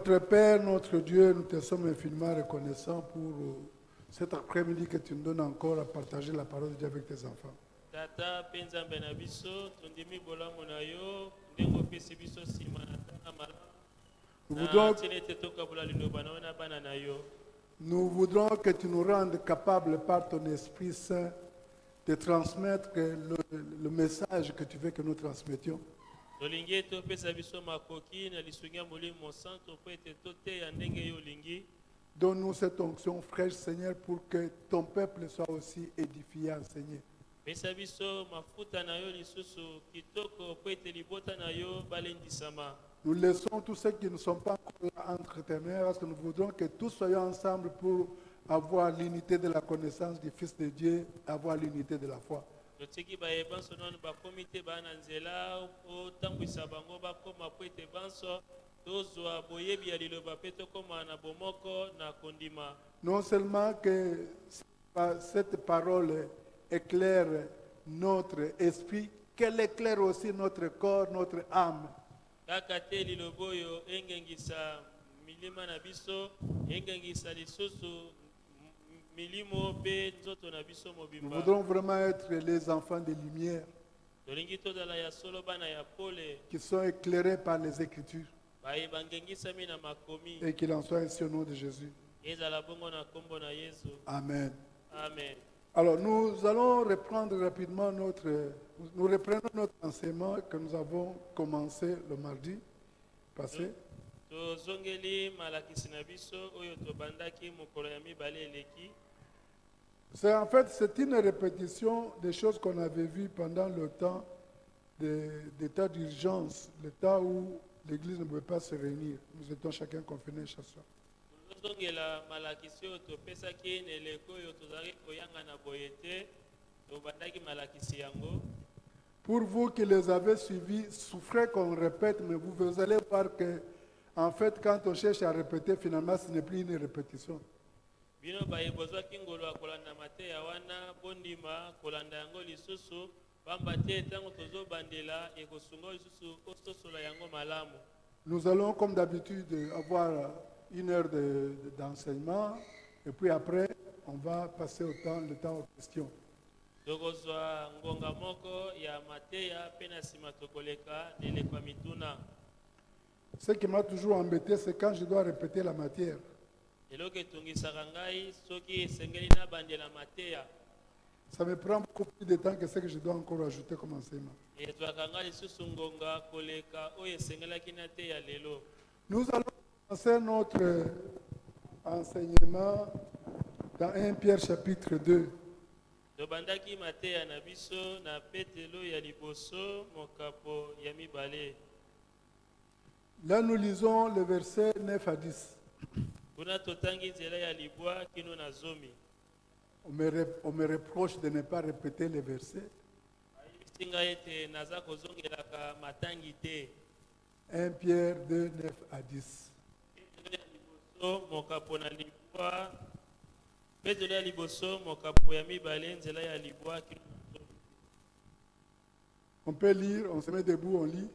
Notre Père, notre Dieu, nous te sommes infiniment reconnaissants pour cet après-midi que tu nous donnes encore à partager la parole de Dieu avec tes enfants. Tata penzambe na biso tondimi bolamu na yo ndengo pesi biso sima na tanga malamu Nous na voudrons, tiene te toka bula liloba na wana bana na yo. nous voudrons que tu nous rendes capables par ton Esprit Saint de transmettre le message que tu veux que nous transmettions. Tolingi topesa biso makoki na lisungi ya molimo santo po ete toteya ndenge yo olingi. Donne-nous cette onction fraîche, Seigneur, pour que ton peuple soit aussi édifié, enseigné. Pesa biso mafuta na yo lisusu kitoko po ete libota na yo balendisama. Nous laissons tous ceux qui ne sont pas encore là entre tes mains, parce que nous voudrons que tous soyons ensemble pour avoir l'unité de la connaissance du Fils de Dieu, avoir l'unité de la foi. Totiki baye banso nono bakomi te bana nzela otambwisa bango bakoma po ete banso tozwa boyebi ya liloba mpe tokóma na bomoko na kondima. Non seulement que cette parole éclaire notre esprit, qu'elle éclaire aussi notre corps, notre âme. Kaka te liloba oyo engengisa milima na biso engengisa lisusu milimo mpe nzoto na biso Nous mobimba. voudrons vraiment être les enfants de lumière Tolingi tozala ya solo bana ya pole qui sont éclairés par les Écritures baye bangengisami na makomi et qu'il en soit ainsi au nom de Jésus. ezala bongo na kombo na Yesu. Amen. Amen. Alors nous allons reprendre rapidement nous reprenons notre enseignement que nous avons commencé le mardi passé. Tozongeli malakisi na biso oyo tobandaki mokolo ya mibale eleki. C'est une répétition des choses qu'on avait vues pendant le temps d'état d'urgence, le temps où l'Église ne pouvait pas se réunir. Nous étions chacun confinés chaque soir. Tozongela malakisi oyo topesaki na eleko oyo tozalaki koyanga na boye te tobandaki malakisi yango. Pour vous qui les avez suivis, souffrez qu'on répète, mais vous allez voir que, en fait, quand on cherche à répéter, finalement, ce n'est plus une répétition. Bino baye bozwaki ngolo ya kolanda mateya wana bondima kolanda yango lisusu bamba te ntango tozobandela ekosunga lisusu ososola yango malamu. Nous allons, comme d'habitude, avoir 1 heure d'enseignement, et puis après, on va passer le temps aux questions. Tokozwa ngonga moko ya mateya mpe na nsima tokoleka na eleko ya mituna. Ce qui m'a toujours embêté, c'est quand je dois répéter la matière. Eloko etungisaka ngai soki esengeli nabandela mateya Ça me prend beaucoup plus de temps que ce que je dois encore ajouter comme enseignement. ezwaka ngai lisusu ngonga koleka oyo esengelaki nateya lelo. Nous allons commencer notre enseignement dans 1 Pierre chapitre 2. Tobandaki mateya na biso na petelo ya liboso mokapo ya mibale. Là, nous lisons le verset 9 à 10. Kuna totangi nzela ya libwa kino na zomi. On me reproche de ne pas répéter les versets. Singa ete naza kozongelaka matangi te. 1 Pierre 2, 9 à 10. Petelo ya liboso mokapo na libwa. Petelo ya liboso mokapo ya mibale nzela ya libwa kino na zomi. On peut lire, on se met debout, on lit.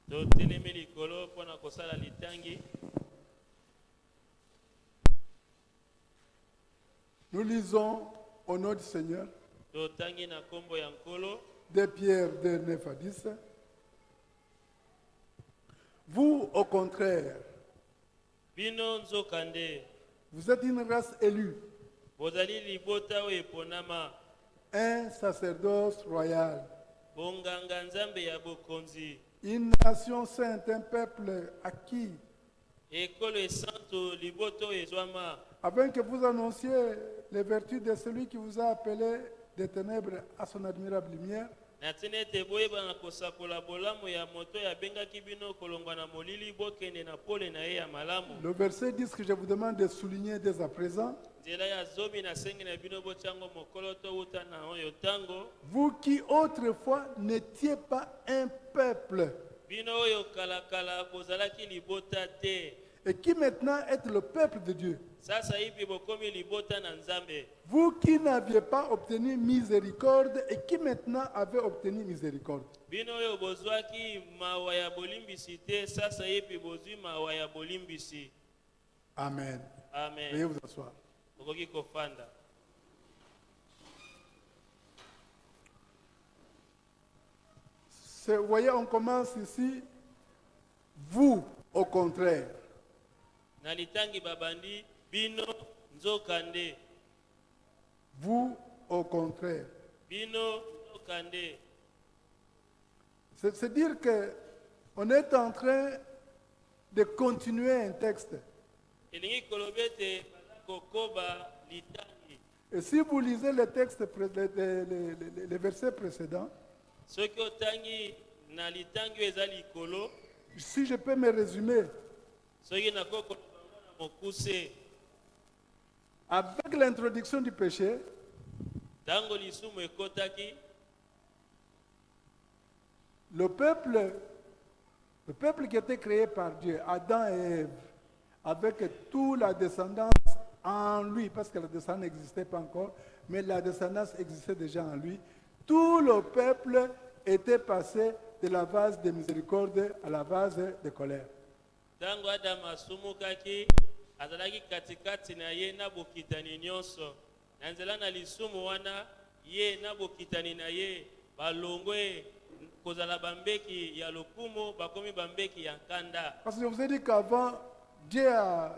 Totelemi likolo mpona kosala litangi. Nous lisons au nom du Seigneur. Totangi na kombo ya nkolo. 2 Pierre 2, 9 à 10. Vous, au contraire, Bino nzokande. vous êtes une race élue, Bozali libota oyo eponama. un sacerdoce royal, Bonganga nzambe ya bokonzi. une nation sainte, un peuple acquis, Ekolo esanto liboto oyo ezwama. afin que vous annonciez les vertus de celui qui vous a appelé des ténèbres à son admirable lumière. Na tina ete boyeba na kosakola bolamu ya moto oyo abengaki bino kolongwa na molili bokende na pole na ye ya malamu. Le verset 10 que je vous demande de souligner dès à présent. Nzela ya zomi na sengi na bino botyango mokolo touta na oyo tango. Vous qui autrefois n'étiez pas un peuple, Bino oyo kalakala bozalaki libota te. et qui maintenant êtes le peuple de Dieu. Sasa hivi bokomi libota na Nzambe. Vous qui n'aviez pas obtenu miséricorde et qui maintenant avez obtenu miséricorde. Bino oyo bozwaki mawa ya bolimbisi te, sasa hivi bozwi mawa ya bolimbisi. Amen. Amen. Veuillez vous asseoir. Okoki kofanda. Vous voyez, on commence ici. Vous, au contraire. Nalitangi babandi bino nzokande. Vous, au contraire. Bino nzokande. C'est dire qu'on est en train de continuer un texte. Elingi kolobete kokoba litangi. Et si vous lisez le texte, les versets précédents, Soki otangi na litangi eza likolo, si je peux me résumer, soki nakoko na mokuse, avec l'introduction du péché, tango lisumu ekotaki, le peuple qui était créé par Dieu, Adam et Ève, avec toute la descendance en lui, parce que la descendance n'existait pas encore, mais la descendance existait déjà en lui, tout le peuple était passé de la vase de miséricorde à la vase de colère. tango Adam asumukaki, azalaki katikati na ye na bokitani nyonso. Na nzela na lisumu wana, ye na bokitani na ye, balongwe kozala bambeki ya lokumu, bakomi bambeki ya nkanda. Parce que je vous ai dit qu'avant, Dieu a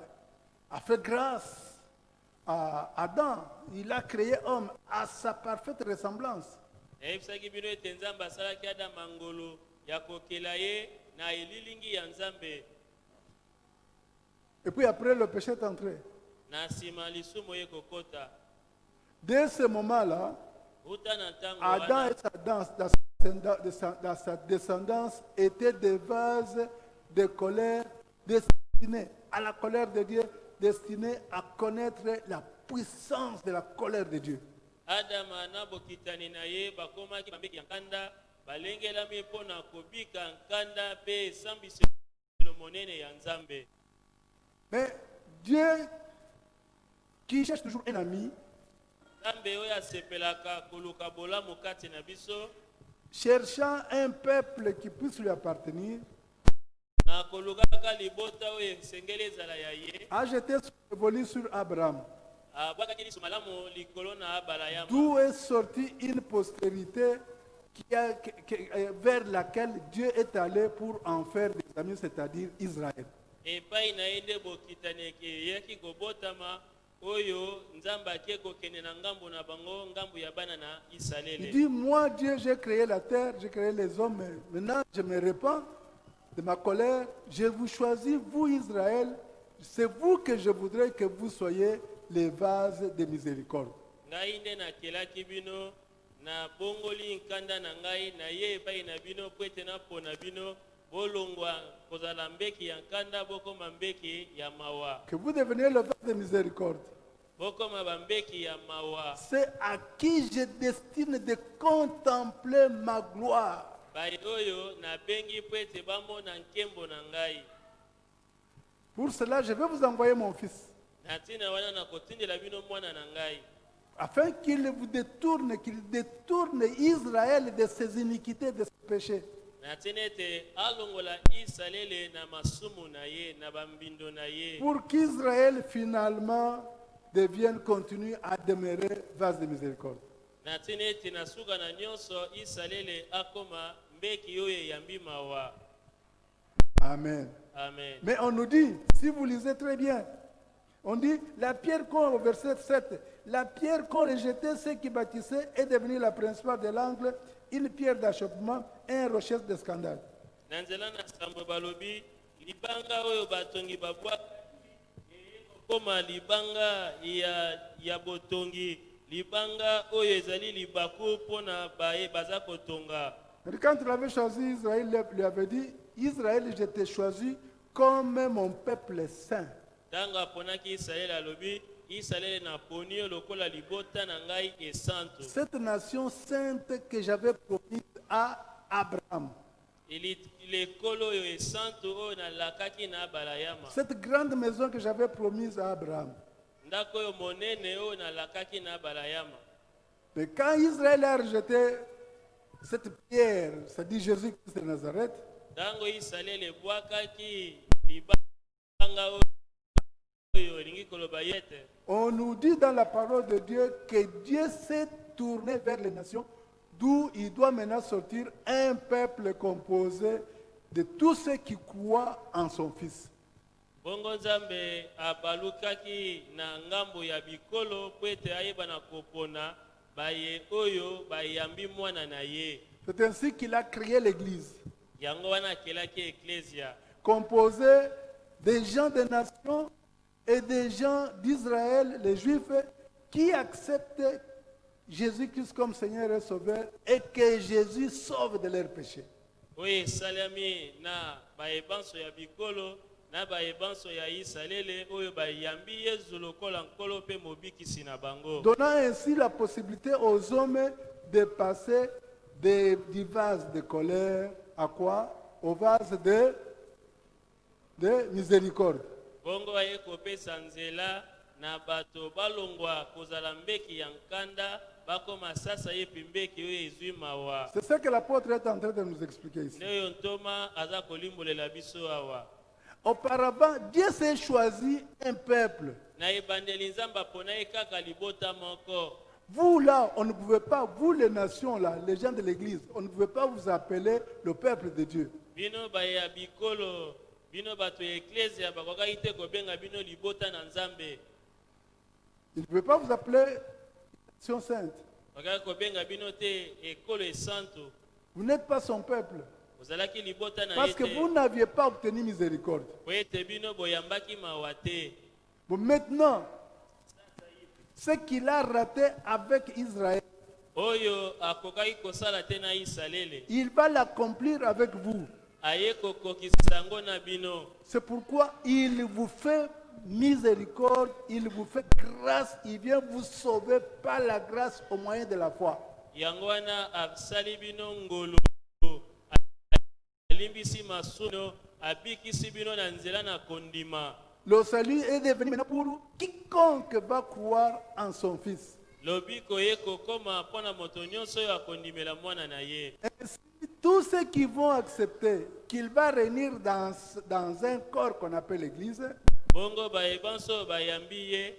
fait grâce à Adam. Il a créé homme à sa parfaite ressemblance. Ebisaki bino ete Nzambe asalaki Adamu mangolo ya kokela ye na elilingi ya Nzambe. Et puis après, le péché est entré. Na nsima lisumu ye kokota. Dès ce moment-là, Uta na ntango Adam wana, et sa descendance étaient des vases de colère destinés à la colère de Dieu, destinés à connaître la puissance de la colère de Dieu. Adamu na bokitani na ye bakomaki bambeki ya nkanda, balengelami mpo na kobika nkanda mpe esambiselo monene ya Nzambe. Mais Dieu, qui cherche toujours un ami, Nzambe oyo asepelaka koluka bolamu kati na biso, cherchant un peuple qui puisse lui appartenir, na kolukaka libota oyo esengeli ezala ya ye, a jeté son révolu sur Abraham, abwakaki liso malamu likolo na Abrahama. d'où est sortie une postérité vers laquelle Dieu est allé pour en faire des amis, c'est-à-dire Israël. Epai na ye nde bokitani eyaki kobotama oyo Nzambe ake kokende na ngambo na bango, ngambo ya bana na Il Israele. dit, moi Dieu, j'ai créé la terre, j'ai créé les hommes, mais maintenant je me répands de ma colère, je vous choisis, vous Israël, c'est vous que je voudrais que vous soyez les vases de miséricorde. Ngai nde nakelaki bino, na bongoli nkanda na ngai na ye epai na bino po ete napona bino bolongwa kozala mbeki ya nkanda, bokoma mbeki ya mawa. Que vous deveniez le vase de miséricorde. Bokoma bambeki ya mawa. C'est à qui je destine de contempler ma gloire. Bai oyo nabengi po ete bamona nkembo na ngai. Pour cela, je vais vous envoyer mon fils, Na ntina wana nakotindela bino mwana na ngai, afin qu'il détourne Israël de ses iniquités, de ses péchés. na ntina ete alongola Israele na masumu na ye na bambindo na ye, Pour qu'Israël finalement continue à demeurer vase de miséricorde. na ntina ete na suka na nyonso Israele akoma mbeki oyo eyambi mawa. Amen. Amen. Mais on nous dit, si vous lisez très bien, on dit, la pierre qu'ont, au verset 7, la pierre qu'ont rejetée ceux qui bâtissaient est devenue la principale de l'angle, une pierre d'achoppement, un rocher de scandale. Na nzela na sambo balobi libanga oyo batongi babwa koma libanga ya botongi, libanga oyo ezali libaku mpona baye baza kotonga. Mais quand il avait choisi Israël, il lui avait dit, Israël, je t'ai choisi comme mon peuple saint. Tango aponaki Israele alobi, Israele naponi yo lokola libota na ngai esantu. Cette nation sainte que j'avais promise à Abraham. lekolo oyo esantu oyo nalakaki na balayama. Cette grande maison que j'avais promise à Abraham. Ndako oyo monene oyo nalakaki na balayama. Mais quand Israël a rejeté cette pierre, c'est-à-dire Jésus-Christ de Nazareth, Ntango Israele ebwakaki libanga oyo elingi koloba yete. on nous dit dans la parole de Dieu que Dieu s'est tourné vers les nations, d'où il doit maintenant sortir un peuple composé de tous ceux qui croient en son Fils. Bongo Nzambe abalukaki na ngambo ya bikolo po ete ayeba na kopona baye oyo bayambi mwana na ye. C'est ainsi qu'il a créé l'Église, Yango wana akelaki eklesia composée des gens des nations et des gens d'Israël, les Juifs, qui acceptent Jésus-Christ comme Seigneur et Sauveur et que Jésus sauve de leurs péchés. oyo esalami na bayebanso ya bikolo na bayebanso ya Israele oyo bayambi Yesu lokola nkolo mpe mobikisi na bango. Donnant ainsi la possibilité aux hommes de passer du vase de colère à quoi? Au vase de miséricorde. Bongo aye kopesa nzela na bato balongwa kozala mbeki ya nkanda bakoma sasa ye pimbeki oyo ezwi mawa. C'est ce que l'apôtre est en train de nous expliquer ici. Nde oyo ntoma aza kolimbolela biso awa. Auparavant, Dieu s'est choisi un peuple. Na ebandeli Nzambe apona ye kaka libota moko. Vous là, on ne pouvait pas, vous les nations là, les gens de l'église, on ne pouvait pas vous appeler le peuple de Dieu. Bino baya bikolo bino bato ya eklesia bakokaki te kobenga bino libota na Nzambe. Ils ne pouvaient pas vous appeler nation sainte. Bakokaki kobenga bino te ekolo esantu. Vous n'êtes pas son peuple. Ozalaki libota na Parce ye que te. vous n'aviez pas obtenu miséricorde. Po ete bino boyambaki mawa te. Bon, maintenant, ce qu'il a raté avec Israël, Oyo akokaki kosala te na Israele. il va l'accomplir avec vous. Aye kokokisa yango na bino. C'est pourquoi il vous fait miséricorde, il vous fait grâce, il vient vous sauver par la grâce au moyen de la foi. Yango wana asali bino ngolu. Alimbisi masuno abikisi bino na nzela na kondima. Le salut est devenu maintenant pour quiconque va croire en son Fils. Lobiko ye kokoma pona moto nyonso oyo akondimela mwana na ye. Ainsi, tous ceux qui vont accepter qu'il va réunir dans un corps qu'on appelle l'Église, Bongo bayebanso bayambi ye.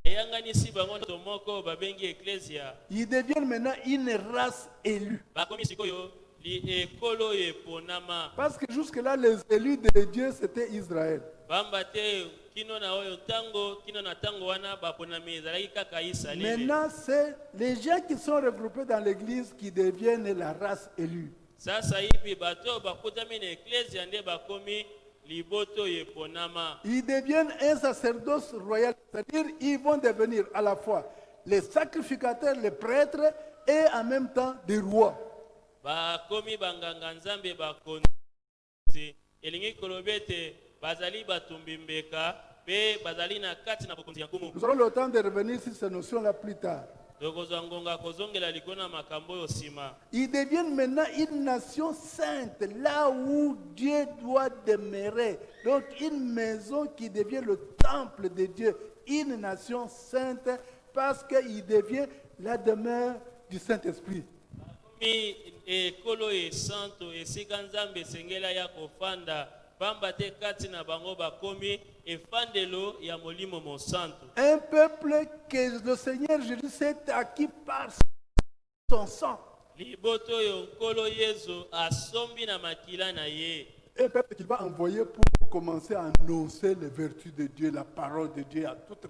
Ayanganisi bango to moko babengi eklesia. ils deviennent maintenant une race élue. Bakomi sikoyo li ekolo eponama. Parce que jusque-là, les élus de Dieu, c'était Israël. Bamba te kino na oyo tango kino na tango wana baponami ezalaki kaka Israele. Maintenant, c'est les gens qui sont regroupés dans l'Église qui deviennent la race élue. Sasa hivi bato bakutami na eklesia nde bakomi liboto eponama. Ils deviennent un sacerdoce royal, c'est-à-dire ils vont devenir à la fois les sacrificateurs, les prêtres et en même temps des rois. Bakomi banganga nzambe bakonzi elingi kolobete bazali batumbi mbeka pe bazali na kati na bokonzi ya nkumu. Nous aurons le temps de revenir sur ces notions-là plus tard. Tokozwa ngonga kozongela likona makambo oyo sima. Ils deviennent maintenant une nation sainte, là où Dieu doit demeurer. Donc une maison qui devient le temple de Dieu, une nation sainte, parce qu'il devient la demeure du Saint-Esprit. Mi ekolo esanto esika nzambe esengela ya kofanda pamba te kati na bango bakomi efandelo ya molimo mosantu. Un peuple que le Seigneur Jésus s'est acquis par son sang. Liboto oyo nkolo Yesu asombi na makila na ye. Un peuple qu'il va envoyer pour commencer à annoncer les vertus de Dieu, la parole de Dieu à toute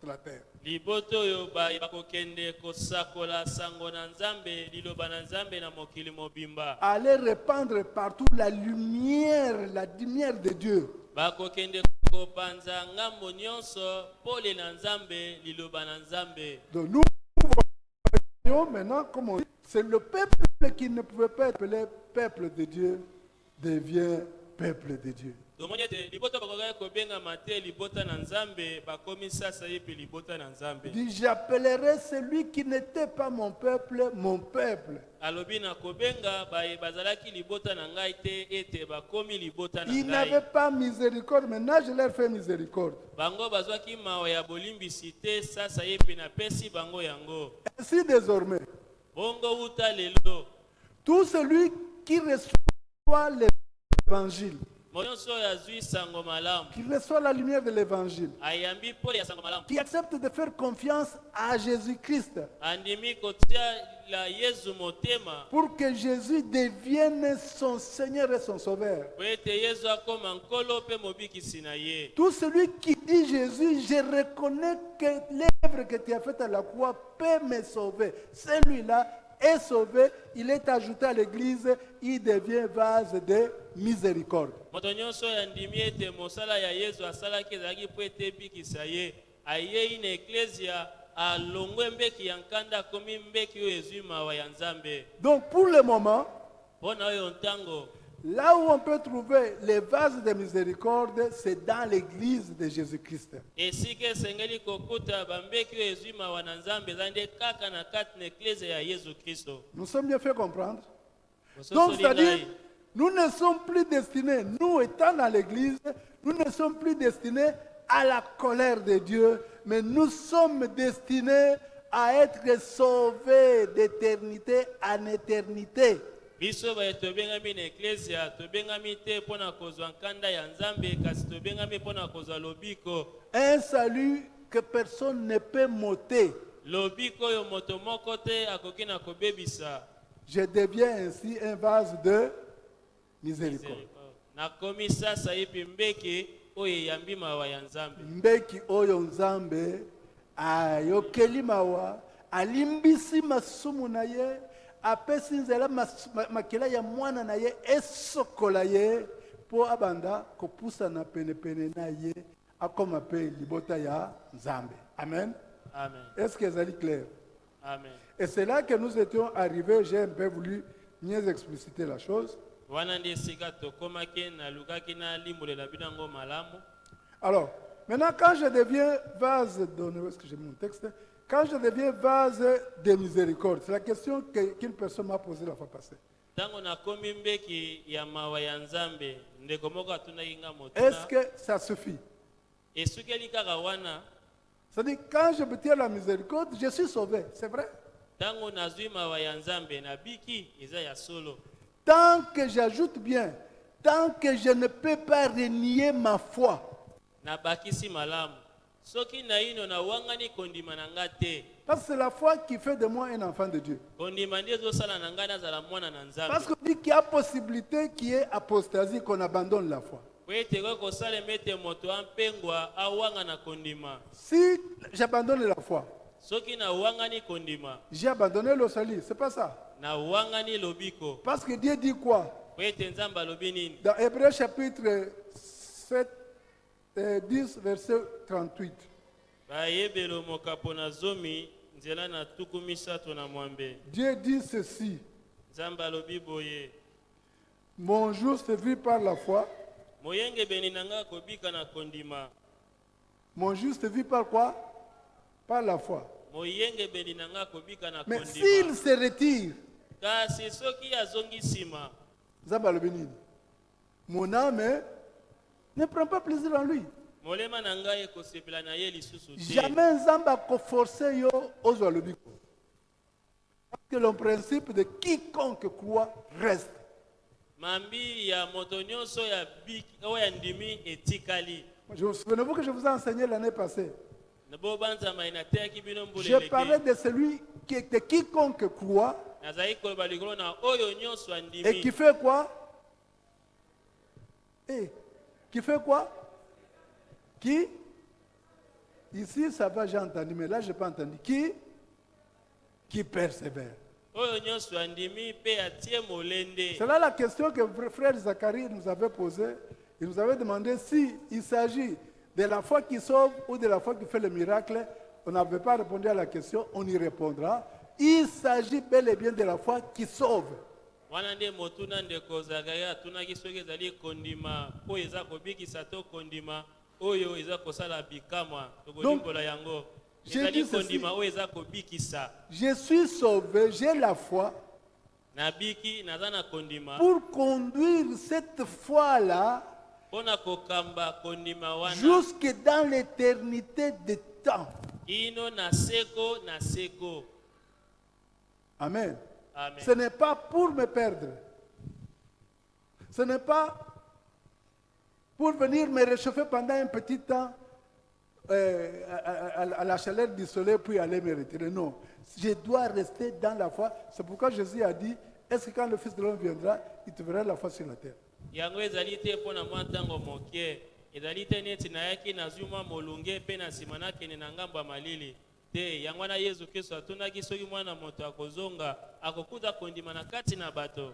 la terre. Liboto oyo bakokende kosakola sango na nzambe liloba na nzambe na mokili mobimba. Aller répandre partout la lumière de Dieu. Bakokende kopanza ngambo nyonso pole na nzambe liloba na nzambe. Donc nous voyons maintenant comment c'est le peuple qui ne pouvait pas être appelé peuple de Dieu devient peuple de Dieu. tomoni ete libota bakokaki kobengama te libota na nzambe bakomi sasa ye mpe libota na nzambe. Il dit, j'appellerai celui qui n'était pas mon peuple, mon peuple. alobi na kobenga bazalaki libota na ngai te ete bakomi libota na Il ngai. n'avait pas miséricorde, maintenant je leur fais miséricorde. Bango bazwaki mawa ya bolimbisi te, sasa ye mpe napesi bango yango. Ainsi désormais, Bongo uta lelo tout celui qui reçoit l'évangile, moyonso oyo azwi sango malamu qui reçoit la lumière de l'évangile, ayambi pole ya sango malamu qui accepte de faire confiance à Jésus-Christ andimi kotia la Yesu motema pour que Jésus devienne son Seigneur et son Sauveur. po ete Yesu akoma nkolo mpe mobikisi na ye. Tout celui qui dit Jésus, je reconnais que l'œuvre que tu as faite à la croix peut me sauver. Celui-là est sauvé, il est ajouté à l'église, il devient vase de miséricorde. Moto nyonso oyo andimi ete mosala ya Yesu asalaki ezalaki po ete ebikisa ye, ayei na eklesia alongwe mbeki ya nkanda akomi mbeki oyo ezwi mawa ya Nzambe. Donc pour le moment, Mpo na oyo ntango là où on peut trouver les vases de miséricorde, c'est dans l'église de Jésus-Christ. esika esengeli kokuta bambeki oyo ezwi mawa na Nzambe eza nde kaka na kati na eklesia ya Yesu Kristo. Nous sommes bien fait comprendre. Bososo Donc c'est-à-dire, lingai. nous ne sommes plus destinés, nous étant dans l'église, nous ne sommes plus destinés à la colère de Dieu, mais nous sommes destinés à être sauvés d'éternité en éternité. Biso baye tobengami na eklesia tobengami te mpo na kozwa nkanda ya Nzambe, kasi tobengami mpo na kozwa lobiko. Un salut que personne ne peut m'ôter. Lobiko oyo moto moko te akoki na kobebisa. Je deviens ainsi un vase de miséricorde. Nakomi sasa yepi mbeki oyo eyambi mawa ya Nzambe. Mbeki oyo Nzambe ayokeli mawa, alimbisi masumu na ye, apesi nzela makila ya mwana na ye esokola ye po abanda kopusana penepene na ye akoma pe libota ya Nzambe. Amen. Amen. Est-ce que ça est clair? Amen. Et c'est là que nous étions arrivés, j'ai un peu voulu mieux expliciter la chose. Wana ndi esika tokomaki nalukaki nalimbolela bino yango malamu. Alors, maintenant quand je deviens vase, où est-ce que j'ai mis mon texte? Quand je deviens vase de miséricorde, c'est la question qu'une personne m'a posée la fois passée. Ntango nakomi mbeki ya mawa ya Nzambe, ndeko moko atundaki nga Est-ce motuna. que ça suffit? Esukeli kaka wana, C'est-à-dire, quand je me tiens à la miséricorde, je suis sauvé, c'est vrai. ntango nazwi mawa ya Nzambe nabiki eza ya solo. Tant que j'ajoute bien, tant que je ne peux pas renier ma foi, Nabakisi malamu. Soki na ino na wangani kondima na nga te. parce que c'est la foi qui fait de moi un enfant de Dieu. Kondima ndi ezosala na ngai nazala mwana na Parce Nzambe. qu'on dit qu'il y a possibilité qu'il y ait apostasie, qu'on abandonne la foi. Po ete koki kosalema ete moto ampengwa awanga na kondima. Si j'abandonne la foi, Soki na wangani kondima, j'ai abandonné le salut, c'est pas ça. na wangani lobiko. Parce que Dieu dit quoi? Po ete Nzambe alobi nini? Dans Hébreux chapitre 7, 10, verset 38. Bayebelo mokapo na zomi, nzela na tuku misato na mwambe. Dieu dit ceci: Nzambe alobi boye. mon juste vit par la foi. Moyenge beni na nga kobika na kondima. Mon juste vit par quoi? Par la foi. Moyenge beni na nga kobika na Mais kondima. s'il se retire, Kasi soki azongi nsima, Nzambe alobi nini? Mon âme ne prend pas plaisir en lui. molema na ngai ekosepela na ye lisusu te. Jamais Nzambe akoforce yo ozwa lobiko. Parce que le principe de quiconque croit reste. Mambi ya moto nyonso ya biki oyo ya ndimi etikali. Souvenez-vous que je vous ai enseigné l'année passée. Nabo banzama inateyaki bino mbula Je parlais eleki. de celui de quiconque croit Nazali koloba likolo na oyo nyonso ya et qui ndimi. fait quoi? Et qui fait quoi? Qui? Ici, ça va, j'ai entendu, mais là, je n'ai pas entendu. Qui persévère. Oyo nyonso ya ndimi pe atie molende. C'est là la question que frère Zacharie nous avait posée. Il nous avait demandé s'il s'agit de la foi qui sauve ou de la foi qui fait le miracle. On n'avait pas répondu à la question, on y répondra. Il s'agit bel et bien de la foi qui sauve. wana nde motuna ndeko Zakaria atunaki soki ezali kondima oyo eza kobikisa to kondima oyo eza kosala bikamwa tokolimbola yango j'ai ezali dit ceci. kondima oyo eza kobikisa Je suis sauvé, j'ai la foi nabiki naza na kondima pour conduire cette foi-là mpona kokamba kondima wana jusque dans l'éternité des temps. ino na seko na seko. Amen. Amen. Ce n'est pas pour me perdre. Ce n'est pas pour venir me réchauffer pendant un petit temps à la chaleur du soleil puis aller me retirer. Non. Je dois rester dans la foi. C'est pourquoi Jésus a dit, est-ce que quand le Fils de l'homme viendra, il te verra la foi sur la terre? yango ezali te mpo na mwa ntango moke ezali te neti nayaki nazwi mwa molunge mpe na nsima nakende na ngambo ya malili te yango wana yesu kristo atundaki soki mwana moto akozonga akokuta kondima na kati na bato.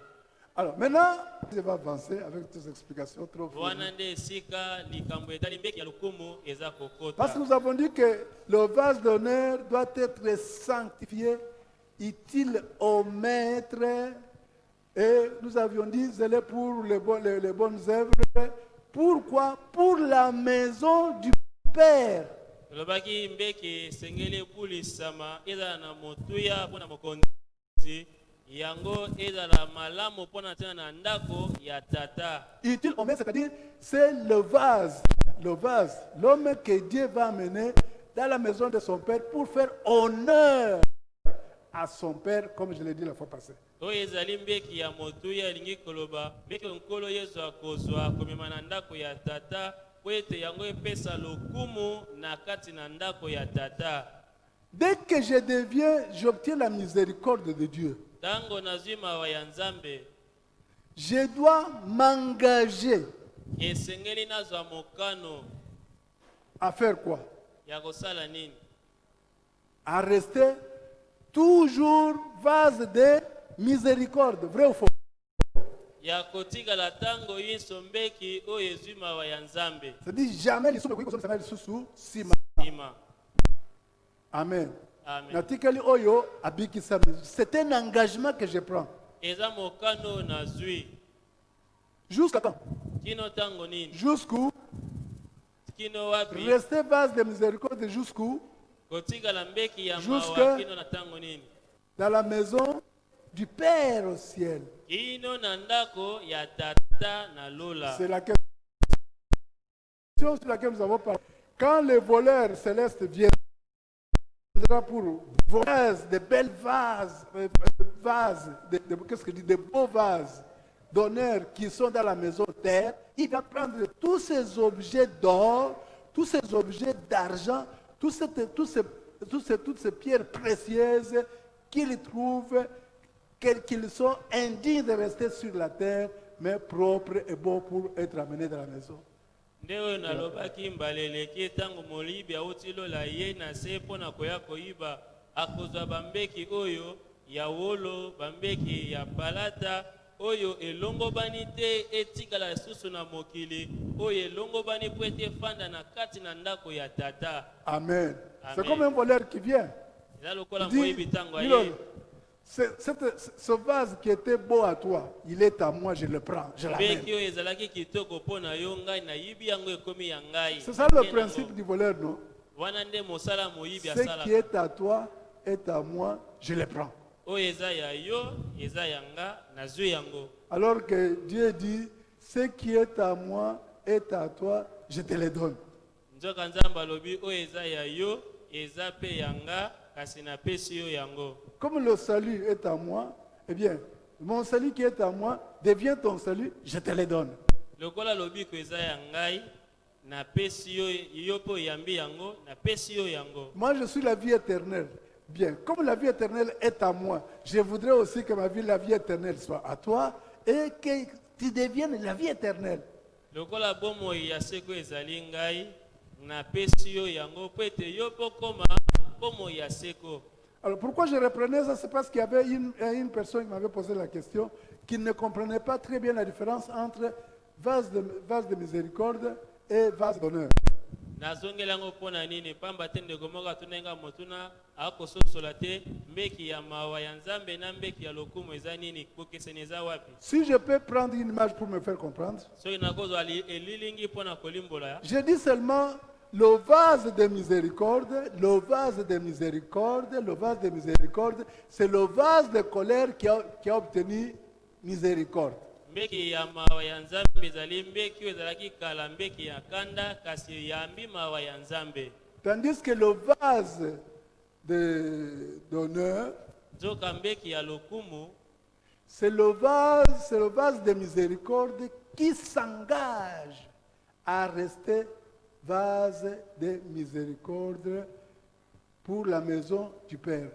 Alors maintenant, je vais avancer avec toutes ces explications trop wana fortes. nde esika likambo etali mbeki ya lokumu eza kokota Parce que nous avons dit que le vase d'honneur doit être sanctifié, utile au maître. Et nous avions dit, zélé pour les bonnes œuvres. Pourquoi? Pour la maison du Père. tolobaki mbeki esengeli epulisama ezala na motuya mpo na mokonzi yango ezala malamu mpo na ntina na ndako ya tata. Utile au maître, c'est-à-dire, c'est le vase. Le vase, l'homme que Dieu va amener dans la maison de son Père pour faire honneur à son Père, comme je l'ai dit la fois passée. oyo ezali mbeki ya motuya elingi koloba mbeki nkolo yesu akozwa komema na ndako ya tata po ete yango epesa lokumu na kati na ndako ya tata. Dès que je deviens, j'obtiens la miséricorde de Dieu. ntango nazwi mawa ya nzambe Je dois m'engager esengeli nazwa mokano à faire quoi? ya kosala nini? À rester toujours vase de miséricorde. Vrai ou faux? ya kotikala ntango nyonso mbeki oyo ezwi mawa ya nzambe. C'est-à-dire jamais les sous sous sima. Ima. Amen. Amen. Natikali oyo abikisa. C'est un engagement que je prends. eza mokano nazwi Jusqu'à quand? kino ntango nini? Jusqu'où? kino wapi? Rester vase de miséricorde jusqu'où? kotikala mbeki ya Jusque- mawa kino na ntango nini? Dans la maison du Père au ciel. kino na ndako ya tata na lola. C'est la question sur laquelle nous avons parlé. Quand le voleur céleste viendra pour voler de belles vases, qu'est-ce que dit, de beaux vases d'honneur qui sont dans la maison terre, il va prendre tous ces objets d'or, tous ces objets d'argent, toutes ces pierres précieuses qu'il trouve, qu'ils sont indignes de rester sur la terre, mais propres et beaux pour être amenés dans la maison. nde oyo nalobaki mbala eleki ntango molibi awuti lola ye na se mpo na koya koyiba akozwa bambeki oyo ya wolo bambeki ya palata oyo elongobani te etikala lisusu na mokili oyo elongobani mpo ete efanda na kati na ndako ya tata. Amen. C'est Amen. comme un voleur qui vient. eza lokola Il moyibi dit, ntango Milon, aye ce vase qui était beau à toi, il est à moi, je le prends, je l'amène. mbeki oyo ezalaki kitoko mpo na yo ngai nayibi yango ekomi ya ngai. C'est ça le Nakei principe nango. du voleur, non? wana nde mosala moyibi Ce qui asalaka. est à toi est à moi, je le prends. oyo eza ya yo eza ya nga nazwi yango. Alors que Dieu dit, ce qui est à moi est à toi, je te le donne. nzoka nzambe alobi oyo eza ya yo eza mpe ya nga kasi napesi yo yango. Comme le salut est à moi, eh bien, mon salut qui est à moi devient ton salut, je te le donne. lokola lobiko eza ya ngai napesi yo yo mpe oyambi yango napesi yo yango. Moi, je suis la vie éternelle. Bien, comme la vie éternelle est à moi, je voudrais aussi que la vie éternelle soit à toi et que tu deviennes la vie éternelle. lokola bomoi ya seko ezali ngai napesi yo yango mpo ete yo mpo koma bomoi ya seko. Alors pourquoi je reprenais ça? C'est parce qu'il y avait une personne qui m'avait posé la question, qui ne comprenait pas très bien la différence entre vase de miséricorde et vase d'honneur. nazongelango mpona nini pamba te ndeko moko atunanga motuna akososola te mbeki ya mawa ya nzambe na mbeki ya lokumu eza nini bokeseni eza wapi Si je peux prendre une image pour me faire comprendre, soki nakozwa elilingi mpona kolimbola ya je dis seulement le vase de miséricorde, le vase de miséricorde, le vase de miséricorde, c'est le vase de colère qui a obtenu miséricorde. mbeki ya mawa ya nzambe ezali mbeki oyo ezalaki kala mbeki ya kanda kasi eyambi mawa ya nzambe Tandis que le vase d'honneur, nzoka mbeki ya lokumu c'est le vase de miséricorde qui s'engage à rester vase de miséricorde pour la maison du Père.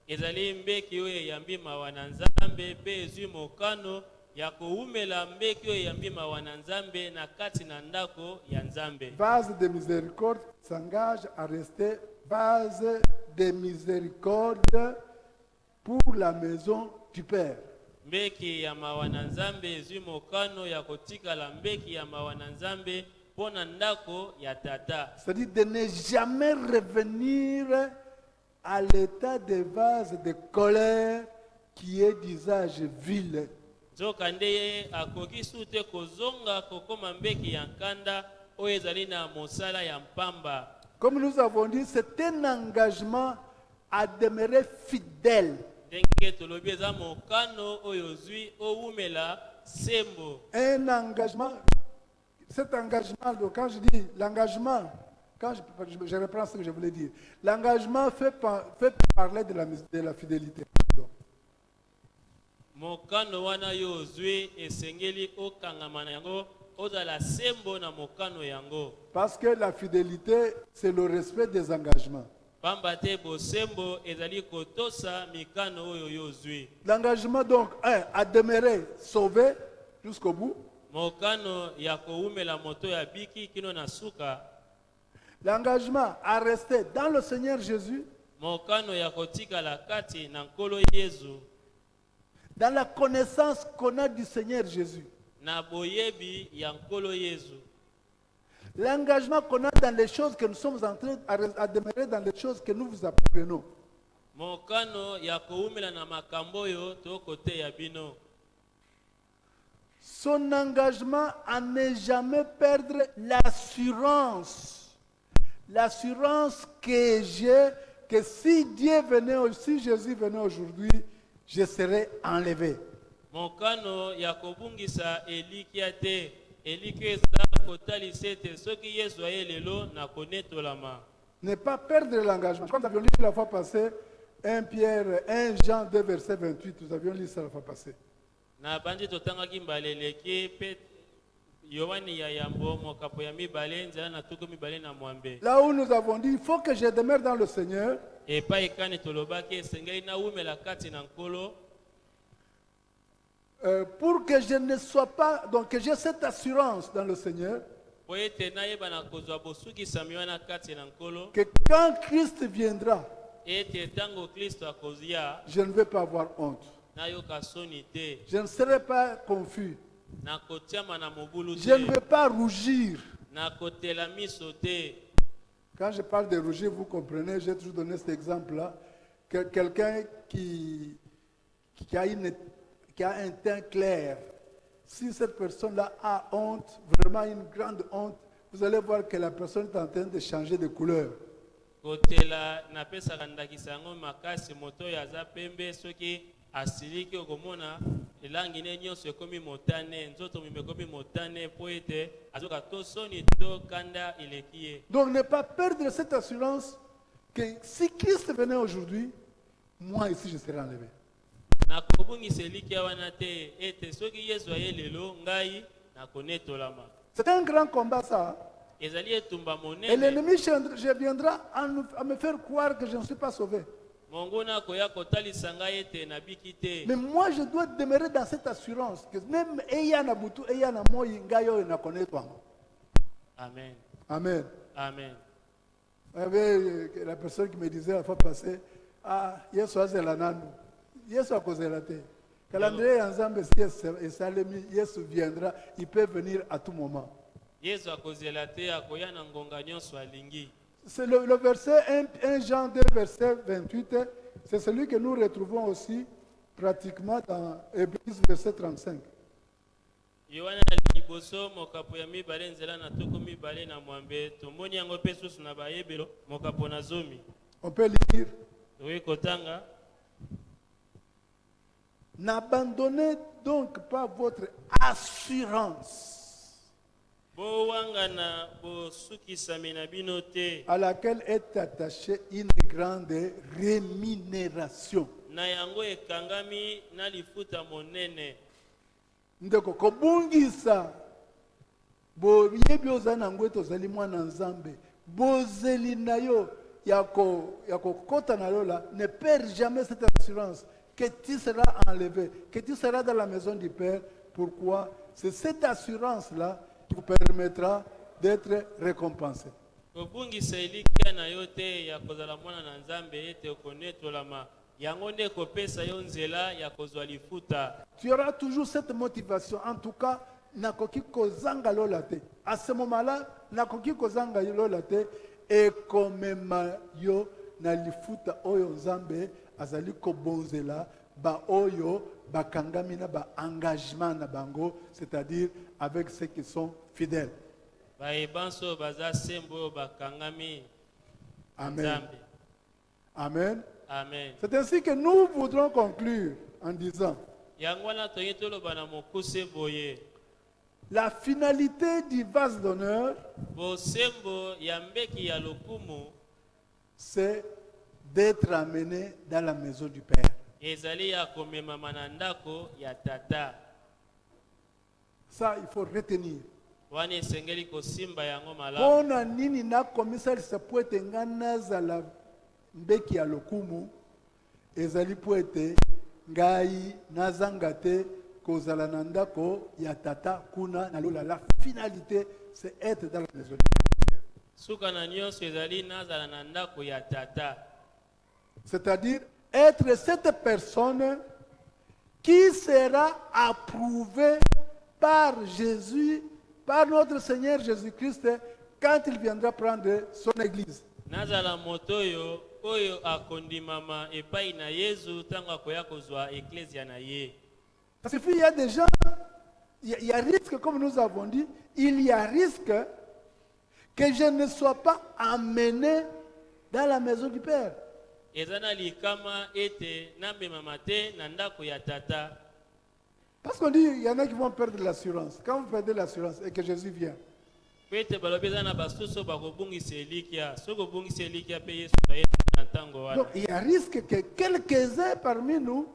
ezali mbeki oyo eyambi mawa na nzambe mpe ezwi mokano ya koumela mbeki oyo eyambi mawa na nzambe na kati na ndako ya nzambe Vase de miséricorde s'engage à rester vase de miséricorde pour la maison du Père. mbeki ya mawa na nzambe ezwi mokano ya kotikala mbeki ya mawa na nzambe mpo na ndako ya tata C'est-à-dire de ne jamais revenir à l'état de vase de colère qui est d'usage vil. nzoka nde ye akoki su te kozonga kokoma mbeki ya nkanda oyo ezali na mosala ya mpamba Comme nous avons dit, c'est un engagement à demeurer fidèle. ndenge tolobi eza mokano oyo ozwi owumela sembo Un engagement, cet engagement, donc quand je dis l'engagement, je reprends ce que je voulais dire, l'engagement fait parler de la fidélité. Pardon. mokano wana yo ozwi esengeli okangama na yango ozala sembo na mokano yango Parce que la fidélité, c'est le respect des engagements. pamba te bosembo ezali kotosa mikano oyo yo ozwi L'engagement, donc, à demeurer sauvé jusqu'au bout. mokano ya kowumela moto ya biki kino na suka L'engagement à rester dans le Seigneur Jésus, mokano ya kotikala kati na nkolo yezu dans la connaissance qu'on a du Seigneur Jésus. na boyebi ya nkolo yezu L'engagement qu'on a dans les choses que nous sommes en train à demeurer dans les choses que nous vous apprenons. mokano ya kowumela na makambo oyo tokoteya bino Son engagement à ne jamais perdre l'assurance. L'assurance que j'ai, que si Dieu venait, si Jésus venait aujourd'hui, je serai enlevé. mokano ya kobungisa elikia te elikia eza kotalisa ete soki yesu aye lelo na konetolama Ne pas perdre l'engagement. Comme nous avions lu la fois passée, 1 Jean 2, verset 28, nous avions lu ça la fois passée. na bandi totangaki mbala eleki mpe yohani ya yambo mokapo ya mibale nzela na tuku mibale na mwambe Là où nous avons dit, il faut que je demeure dans le Seigneur, epai kani tolobaki esengeli nawumela kati na nkolo pour que je ne sois pas, donc que j'ai cette assurance dans le Seigneur, po ete nayeba na kozwa bosukisami wana kati na nkolo que quand Christ viendra, ete ntango kristo akozia je ne vais pas avoir honte. nayoka soni te Je ne serai pas confus. nakotiama na mobulu Je ne te vais pas rougir. nakotela miso te Quand je parle de rougir, vous comprenez, j'ai toujours donné cet exemple-là. Que quelqu'un qui a un teint clair, si cette personne-là a honte, vraiment une grande honte, vous allez voir que la personne est en train de changer de couleur. kotela napesaka ndakisa yango makasi moto oyo aza pembe soki asiliki okomona elangi ne nyonso ekomi motane nzoto mima ekomi motane mpo ete azoka to soni to kanda eleki ye Donc ne pas perdre cette assurance que si Christ venait aujourd'hui, moi ici je serai enlevé. nakobungisa elikia wana te ete soki yesu aye lelo ngai nakonetolama C'est un grand combat ça. ezali etumba Et monene l'ennemi viendra à me faire croire que je ne suis pas sauvé. monguna akoya kotalisa ngai ete nabiki te Mais moi, je dois demeurer dans cette assurance que même Eyana Boutou, Eyana Moyi, Ngayo, na connaît toi. amen Amen. amen Il y avait la personne qui me disait la fois passée, ah, Yesu azelananu, Yesu akozelate. Calendrier ensemble, si Yesu viendra, il peut venir à tout moment. Yesu akozela te akoya na ngonga nyonso alingi. C'est le verset 1 Jean 2, verset 28, c'est celui que nous retrouvons aussi pratiquement dans Hébreux, verset 35. Yohana liboso mokapo ya mibale nzela na toko mibale na mwambe tomoni yango pe susu na bayebelo mokapo na zomi. On peut lire. Oui, kotanga. N'abandonnez donc pas votre assurance Bowangana bosukisami na bino te. à laquelle est attachée une grande rémunération. Na yango ekangami na lifuta monene. Ndeko kobungisa boyebi oza na ngwe tozali mwana nzambe bozeli na yo ya kokota na yo là, ne perds jamais cette assurance que tu seras enlevé, que tu seras dans la maison du Père. Pourquoi? C'est cette assurance-là qui vous permettra d'être récompensé. Kobungisa elikia na yo te ya kozala mwana na nzambe ete okonetolama. Yango nde kopesa yo nzela ya kozwa lifuta. Tu auras toujours cette motivation. En tout cas, nakoki kozanga lola te. À ce moment-là, nakoki kozanga lola te ekomema yo na lifuta oyo nzambe azali kobonzela ba oyo bakangami na ba engagement na bango, c'est-à-dire avec ceux qui sont fidèles. Baebanso baza sembo bakangami. Amen. Nzambe. Amen. Amen. C'est ainsi que nous voudrons conclure en disant Yangwana toyi toloba na mokuse boye. la finalité du vase d'honneur, Bosembo ya mbeki ya lokumu c'est d'être amené dans la maison du Père. ezali ya komema manandako ya tata. Ça, il faut retenir. Wana esengeli kosimba yango malamu. Pona nini na komisari se poete ngana zala mbeki ya lokumu ezali poete ngai nazanga te kozala na ndako ya tata kuna na lola. La finalité c'est être dans la maison du Père. Suka na nyonso ezali nazala na ndako ya tata. C'est-à-dire être cette personne qui sera approuvée par Jésus, par notre Seigneur Jésus-Christ, quand il viendra prendre son église. Nazala motoyo oyo akondimama epai na Yesu tango akoya kozwa eklezia na ye. Parce qu'il y a des gens, il y a risque, comme nous avons dit, il y a risque que je ne sois pas amené dans la maison du Père. Ezana likama ete nambemama te na ndako ya tata. Parce qu'on dit, il y en a qui vont perdre l'assurance. Quand vous perdez l'assurance et que Jésus vient, Pete balobeza na basuso bakobungisa elikia. Soko bungisa elikia pe Yesu aye na ntango wana. donc il y a risque que quelques-uns parmi nous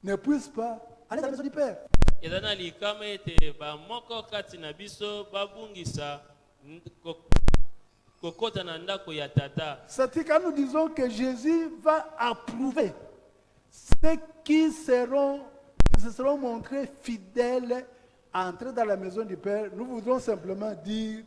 ne puissent pas aller dans la maison du Père. Ezana likama ete ba moko kati na biso babungisa kokota na ndako ya tata. C'est quand nous disons que Jésus va approuver ceux qui se seront montrés fidèles à entrer dans la maison du Père, nous voudrons simplement dire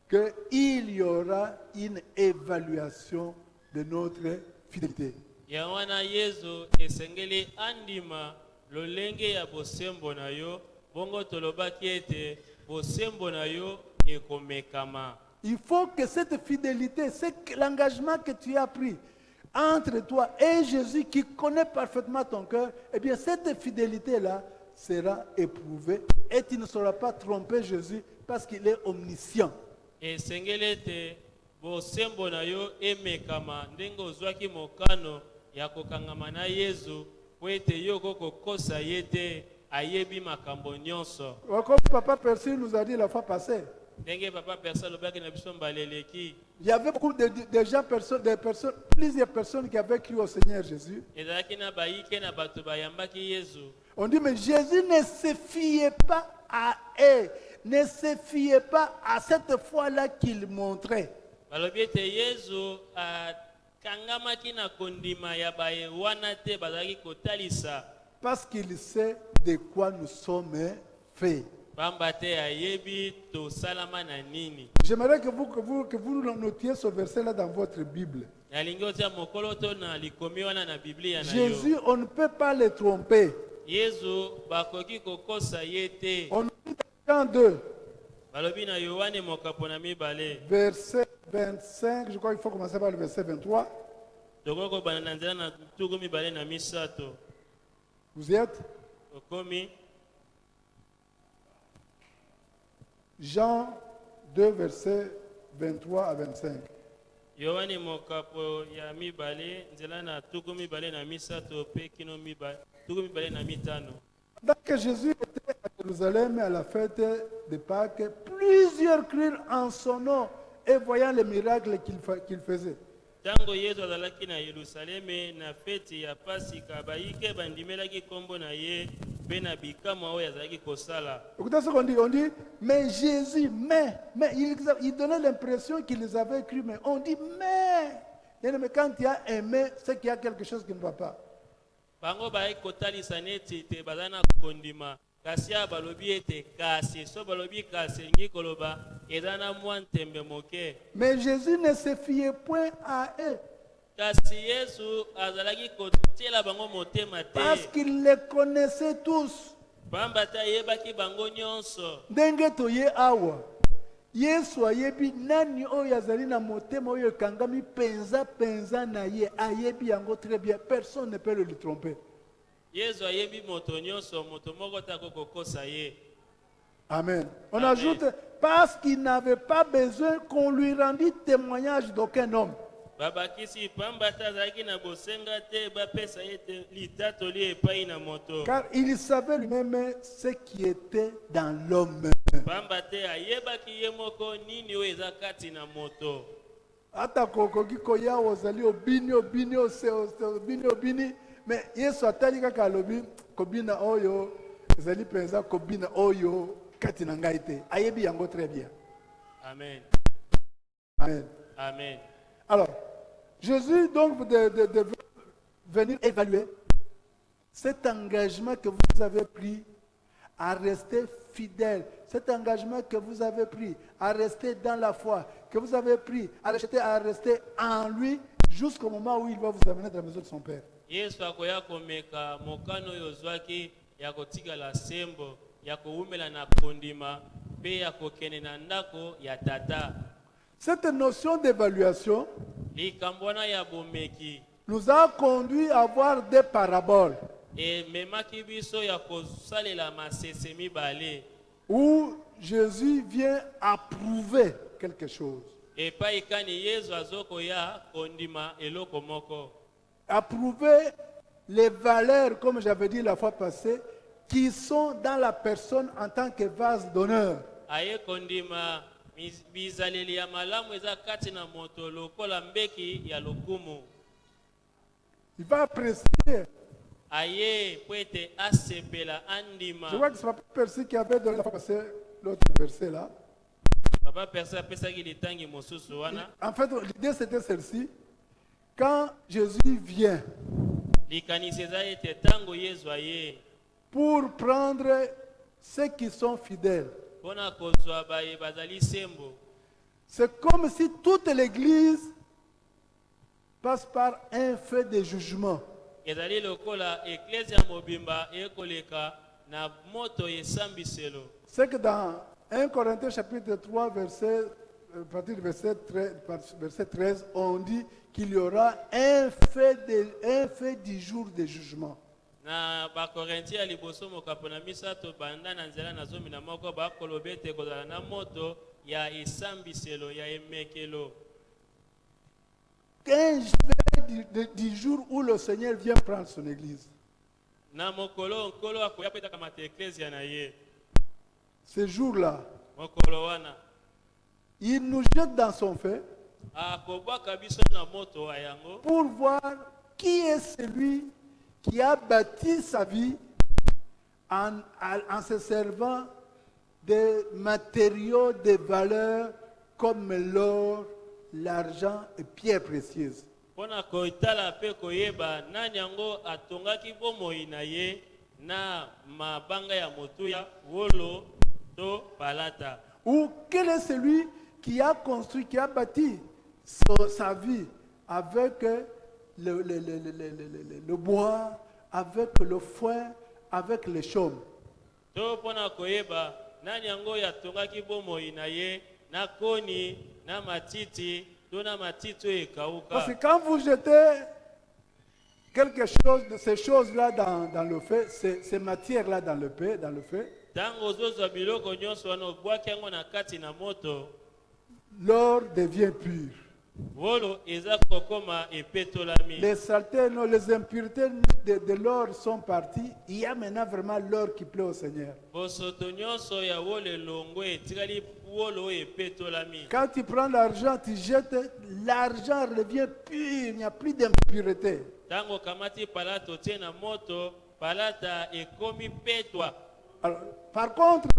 qu'il y aura une évaluation de notre fidélité. Ya wana Yesu esengeli andima lolenge ya bosembo na yo bongo tolobaki ete bosembo na yo ekomekama. Il faut que cette fidélité, l'engagement que tu as pris entre toi et Jésus qui connaît parfaitement ton cœur, eh bien cette fidélité-là sera éprouvée et tu ne sauras pas tromper Jésus parce qu'il est omniscient. Esengeli ete bosembo na yo emekama ndenge ozwaki mokano ya kokangama na Yesu po ete yo kokosa ye te ayebi makambo nyonso. Comme Papa Percy nous a dit la fois passée, Ndenge papa personne lobaki na biso mbaleleki. il y avait beaucoup de gens, plusieurs personnes qui avaient cru au Seigneur Jésus. Ezalaki na baike na bato bayambaki Yesu. On dit, mais Jésus ne se fiait pas à eux, ne se fiait pas à cette foi-là qu'il montrait. Balobi ete Yesu kangamaki na kondima ya baye wana te bazalaki kotalisa. Parce qu'il sait de quoi nous sommes faits. Pamba te ayebi to salama na nini. J'aimerais que vous notiez ce verset-là dans votre Bible. Yalingi otia mokolo to na likomi wana na Biblia na yo. Jésus, on ne peut pas le tromper. Yesu bakoki kokosa ye te. On dit dans Jean 2, balobi na Yohane mokapo na mibale verset 25, je crois qu'il faut commencer par le verset 23. tokoki kobanda na nzela na tuku mibale na misato Vous y êtes? okomi Jean 2, verset 23 à 25. Yohane mokapo ya mibale nzela na tuku mibale na misato pe kino tuku mibale na mitano. Pendant que Jésus était à Jérusalem à la fête de Pâques, plusieurs crurent en son nom et voyant les miracles qu'il faisait. Tango Yesu azalaki na Yerusaleme na feti ya Pasika bayike bandimelaki kombo na ye pe na bikamwa oyo azalaki kosala. Écoutez ce qu'on dit. On dit, mais Jésus, mais il donnait l'impression qu'ils avaient cru, mais on dit, mais quand il y a un mais, c'est qu'il y a quelque chose qui ne va pas. Bango bayi kotalisa neti te bazana kondima kasi ya balobi ete kasi so balobi kasi ngi koloba ezana mwa ntembe moke. Mais Jésus ne se fiait point à eux. Kasi Yesu azalaki kotiela bango motema te. Parce qu'ils les connaissaient tous. Pamba ta yebaki bango nyonso. Ndenge toye awa. Yesu ayebi nani oyo azali na motema oyo ekangami penza na ye ayebi yango très bien. Personne ne peut le tromper. Yesu ayebi moto nyonso moto moko tako kokosa ye. Amen. On Amen. ajoute parce qu'il n'avait pas besoin qu'on lui rendît témoignage d'aucun homme. Babakisi pamba ta azalaki na bosenga te bapesa ye te litatoli epai na moto. Car il savait lui-même ce qui était dans l'homme. Pamba te ayebaki ye moko nini oyo eza kati na moto. Ata kokoki koya ozali obini mais Yesu atali kaka alobi kobina oyo ezali penza kobina oyo kati na ngai te. Ayebi yango très bien. Amen. Amen. Amen. Alors, Jésus donc de venir évaluer cet engagement que vous avez pris à rester fidèle, cet engagement que vous avez pris à rester dans la foi, que vous avez pris à rester en lui jusqu'au moment où il va vous amener dans la maison de son Père. Yesu akoya komeka mokano oyo ozwaki ya kotikala sembo ya kowumela na kondima pe ya kokende na ndako ya tata. Cette notion d'évaluation Likambo wana ya bomeki nous a conduit à voir des paraboles ememaki biso ya kosalela masese mibale où Jésus vient approuver quelque chose. epai kani Yesu azokoya kondima eloko moko. Approuver les valeurs, comme j'avais dit la fois passée, qui sont dans la personne en tant que vase d'honneur. Aye kondima bizaleli ya malamu eza kati na moto lokola mbeki ya lokumu. Il va apprécier. Aye pwete asepela andima. Je vois que c'est Papa Percy qui avait donné la fois passée l'autre verset là. Papa Percy apesaki litangi mosusu wana. En fait, l'idée c'était celle-ci. Quand Jésus vient Likanisi eza ete tango Yesu aye pour prendre ceux qui sont fidèles, mpona kozwa baye bazali sembo. c'est comme si toute l'Église passe par un feu de jugement. Ezali lokola eklezia mobimba ekoleka na moto esambiselo. C'est que dans 1 Corinthiens chapitre 3, à partir du verset 13, on dit qu'il y aura un fait du jour de jugement. Na bakorintia liboso mokapo na misato banda na nzela na zomi na moko bakoloba ete kozala na moto ya esambiselo ya emekelo. Un fait du jour où le Seigneur vient prendre son église. Na mokolo nkolo akoya peta kamata eklezia na ye. Ce jour-là, Mokolo wana il nous jette dans son feu akobwaka biso na moto wa yango pour voir qui est celui qui a bâti sa vie en se servant de matériaux de valeur comme l'or, l'argent et pierres précieuses. mpona koitala mpe koyeba nani yango atongaki bomoi na ye na mabanga ya motuya wolo to palata. Ou quel est celui qui a construit, qui a bâti sa vie avec le bois, avec le foin, avec les chaumes. To mpona koyeba nani yango oyo atongaki bomoi na ye na koni na matiti to na matiti oyo Parce que ekauka. quand vous jetez quelque chose de ces choses-là dans le feu, ces matières-là dans le feu, Ntango ozozwa biloko nyonso wana obwaki yango na kati na moto, l'or devient pur. wolo eza kokoma epetolami. Les saletés, non, les impuretés de l'or sont parties. Il y a maintenant vraiment l'or qui plaît au Seigneur. Bosoto nyonso ya wolo elongwe etikali wolo oyo epetolami. Quand tu prends l'argent, tu jettes, l'argent revient pur, il n'y a plus d'impureté. Ntango kamati palata otie na moto, palata ekomi petwa. Alors, par contre,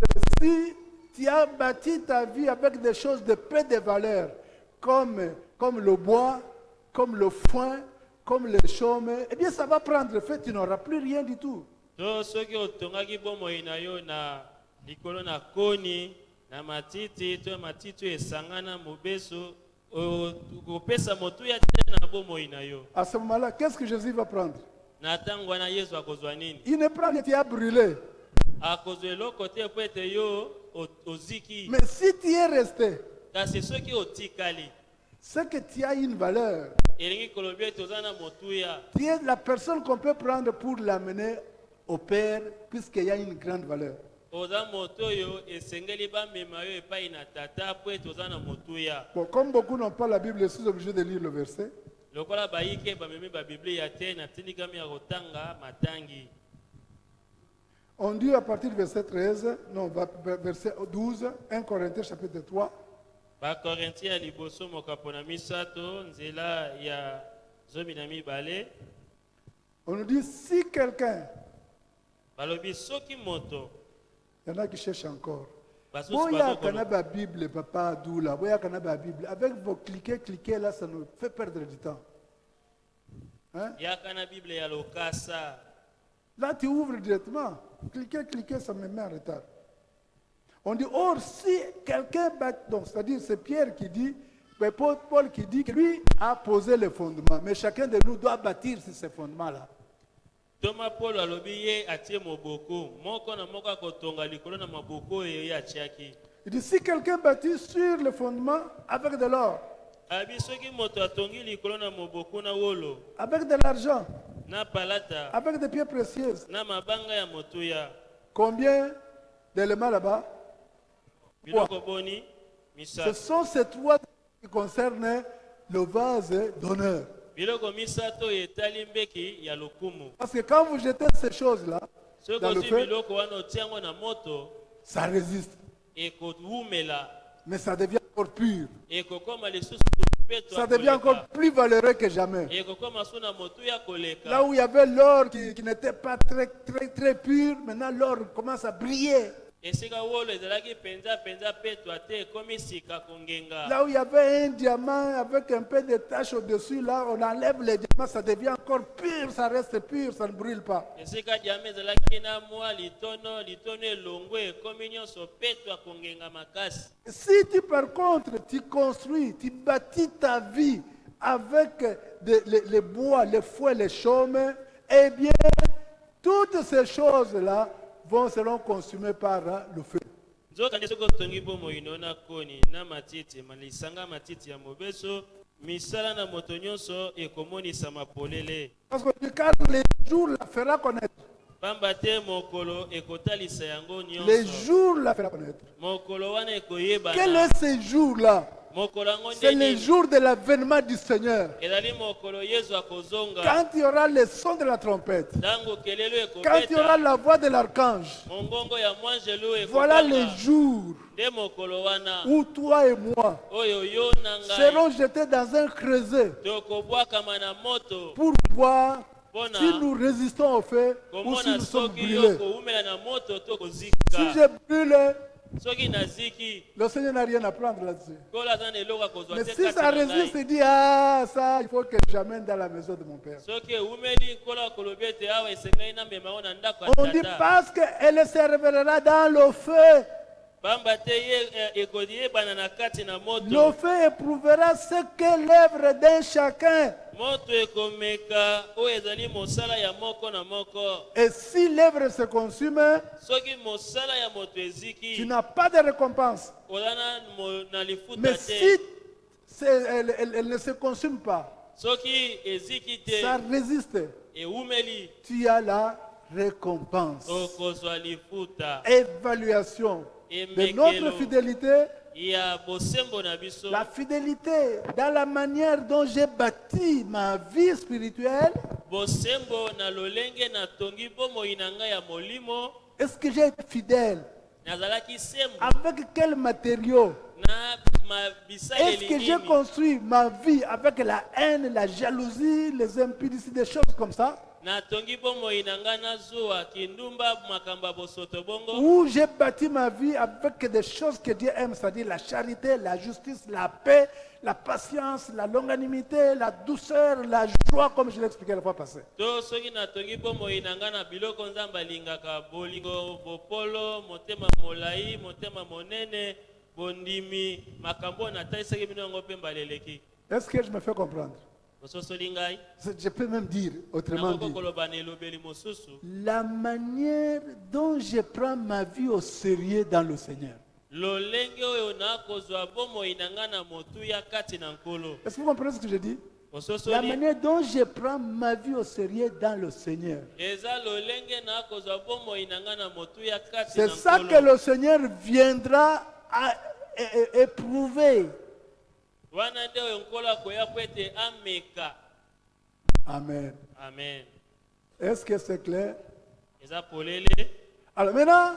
si tu as bâti ta vie avec des choses de peu de valeur, comme le bois, comme le foin, comme le chaume, eh bien ça va prendre feu, tu n'auras plus rien du tout. To soki otongaki bomoi na yo na likolo na koni na matiti to matiti oyo esangana mobeso kopesa motuya te na bomoi na yo. À ce moment-là, qu'est-ce que Jésus va prendre? Na ntango wana Yesu akozwa nini? Il ne prend que tu as brûlé. Akozwa eloko te po ete yo oziki. Mais si tu es resté, Kasi soki otikali c'est que tu as une valeur. elingi kolobi ete oza na motuya, Tu es la personne qu'on peut prendre pour l'amener au Père, puisqu'il y a une grande valeur. oza moto oyo esengeli bamema yo epai na tata po ete oza na motuya. Bon, comme beaucoup n'ont pas la Bible, je suis obligé de lire le verset. Lokola bayike bamemi babiblia te natindikami ya kotanga matangi. On dit à partir du verset 13, non, verset 12, 1 Corinthiens chapitre 3. Bakorintien ya liboso mokapo na misato nzela ya 12. On nous dit, si quelqu'un, Balobi soki moto il y en a qui cherchent encore. basusu Boya bazokolo- kana ba Bible, papa Doula, boya kana ba Bible. Avec vos cliquer là, ça nous fait perdre du temps. Hein? yaka na bible ya lokasa. Là, tu ouvres directement. Cliquer, ça me met en retard. On dit, or, si quelqu'un bat, donc, c'est-à-dire, c'est Pierre qui dit, mais Paul qui dit que lui a posé les fondements. Mais chacun de nous doit bâtir sur ces fondements-là. Thomas Paul alobi ye atie moboko moko na moko akotonga likolo na maboko oyo ye atiaki. Il dit, si quelqu'un bâtit sur le fondement avec de l'or, Abi soki moto atongi likolo na moboko na wolo avec de l'argent, na palata avec des pierres précieuses, na mabanga ya motuya, combien d'éléments là-bas? biloko boni Ce misato. sont ces trois qui concernent le vase d'honneur. Biloko misato oyo etali mbeki ya lokumu. Parce que quand vous jetez ces choses-là Soki dans le ozwi feu, biloko wana otiango na moto ça résiste. ekowumela, Mais ça devient encore pur. ekokoma lisusu petwa Ça devient encore plus valeureux que jamais. ekokoma so na motuya koleka. Là où il y avait l'or qui n'était pas très pur, maintenant l'or commence à briller. Esika wolo ezalaki penza petwa te ekomi sika kongenga. Là où il y avait un diamant avec un peu de taches au-dessus, là on enlève les diamants, ça devient encore pur, ça reste pur, ça ne brûle pas. Esika diamant ezalaki na mwa litono elongwe ekomi nyonso petwa kongenga makasi. Si tu par contre, tu construis, tu bâtis ta vie avec les bois, les fouets, les chaumes, eh bien, toutes ces choses-là seront consumées par le feu. Nzokande soki otongi bomoi na koni na matiti malisanga matiti ya mobeso misala na moto nyonso ekomonisama polele. Parce que car les jours la fera connaître. Pamba te mokolo ekotalisa yango Les nyonso. jours la fera connaître. Mokolo wana Quel ekoyebana. est ce jour-là? Mokolo yango C'est le ndeni jour de l'avènement du Seigneur. ezali mokolo Yesu akozonga. Quand il y aura le son de la trompette, Ntango kelelo quand il y aura ekobeta la voix de l'archange, mongongo ya mwanjelu voilà les ekobanga. jours Nde mokolo wana où toi et moi oyo yo na ngai serons jetés dans un creuset tokobwakama na moto pour voir mpona si nous résistons au feu ou si komona nous sommes soki yo brûlés. koumela na moto to Si kozika. je brûle, Soki naziki le Seigneur n'a rien à prendre là-dessus. kola aza na eloko akozwa Mais te si kati ça na résiste, ngai. il dit, ah, ça, il faut que j'amène dans la maison de mon Père. Soki eumeli kola akolobi ete awa esengai namema ngo na ndako ya On dit tata. parce qu'elle se révélera dans le feu. pamba te ye ekodi yebana na kati na Le moto. feu éprouvera ce qu'est l'œuvre d'un chacun. Moto ekomeka oyo ezali mosala ya moko na moko. Et si l'œuvre se consume, Soki mosala ya moto tu eziki, n'as pas de récompense. ozana na lifuta Mais te. si elle ne se consume pas, Soki eziki te, ça résiste, eumeli, tu as la récompense. okozwa lifuta. Évaluation de notre fidélité, Ya bosembo na biso. la fidélité dans la manière dont j'ai bâti ma vie spirituelle. Bosembo na lolenge na tongi bomoi na ngai ya molimo. Est-ce que j'ai été fidèle? Nazalaki sembo Avec quels matériaux? na Est-ce bisaleli que j'ai nini. construit ma vie avec la haine, la jalousie, les impudicités, des choses comme ça? Na tongi bomoi na ngai na zuwa kindumba makambo ya bosoto bongo. Ou j'ai bâti ma vie avec des choses que Dieu aime, c'est-à-dire la charité, la justice, la paix, la patience, la longanimité, la douceur, la joie, comme je l'ai expliqué la fois passée. To soki na tongi bomoi na ngai na biloko nzambe alingaka bolingo bopolo motema molai motema monene bondimi makambo na taisaki bino yango mpe mbaleleki. Est-ce que je me fais comprendre? Bososoli ngai Je peux même dire, autrement nakoko dit, koloba na elobeli mosusu. la manière dont je prends ma vie au sérieux dans le Seigneur. Lolenge oyo nakozwa bomoi na ngai na motuya kati na nkolo. Est-ce que vous comprenez ce que je dis? La Bososoli manière dont je prends ma vie au sérieux dans le Seigneur. eza lolenge nakozwa bomoi na ngai na motuya kati C'est na ça que nkolo. le Seigneur viendra à éprouver. Wana nde oyo nkolo akoya po ete ameka. Amen. Amen. Est-ce que c'est clair? Eza polele. Alors maintenant,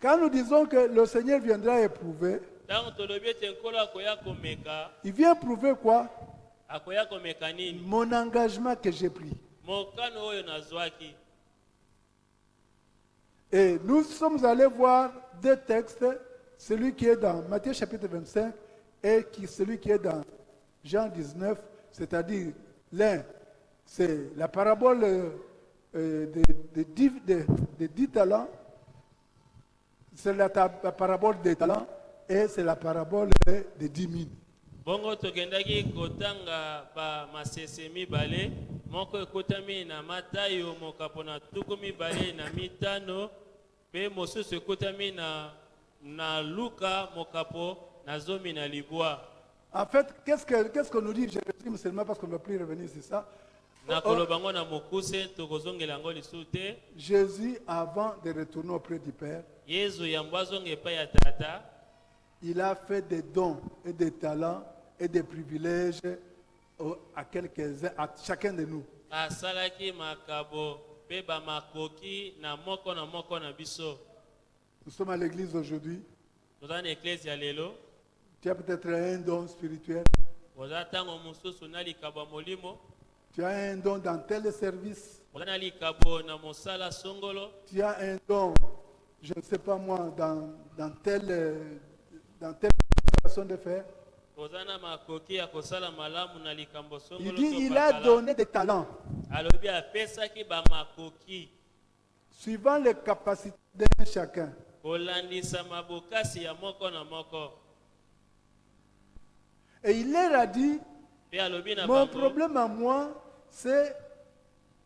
quand nous disons que le Seigneur viendra éprouver, Ntango tolobi ete nkolo akoya komeka, il vient prouver quoi? akoya komeka nini? Mon engagement que j'ai pris. Mokano oyo nazwaki. Et nous sommes allés voir deux textes, celui qui est dans Matthieu chapitre 25 et celui qui est dans Jean 19, c'est-à-dire l'un, c'est la parabole des 10 talents, c'est la parabole des talents et c'est la parabole des 10 000. Bongo tokendaki kotanga ba masese mibale, moko ekotami na Matayo mokapo na tuku mibale na mitano, pe mosusu ekotami na Luka mokapo na zomi na libwa. En fait, qu'est-ce qu'on nous dit? Je résume seulement parce qu'on ne va plus revenir sur ça. Na kolobango na mokuse tokozongela yango lisusu te. Jésus, avant de retourner auprès du Père, Yesu yambo azonga epai ya tata, il a fait des dons et des talents et des privilèges à quelques-uns, à chacun de nous. asalaki makabo pe bamakoki na moko na biso. Nous sommes à l'église aujourd'hui. Toza na eklesi ya lelo, Tu as peut-être un don spirituel. oza ntango mosusu na likabo ya molimo, Tu as un don dans tel service. oza na likabo na mosala songolo, Tu as un don, je ne sais pas moi, dans telle façon de faire. oza na makoki ya kosala malamu na likambo Il songolo dit, to il a bakala. donné des talents Alobi apesaki bamakoki suivant les capacités de chacun. kolandisa mabokasi ya moko na moko. Et il leur a dit, Pe alobi na mon bango, problème à moi, c'est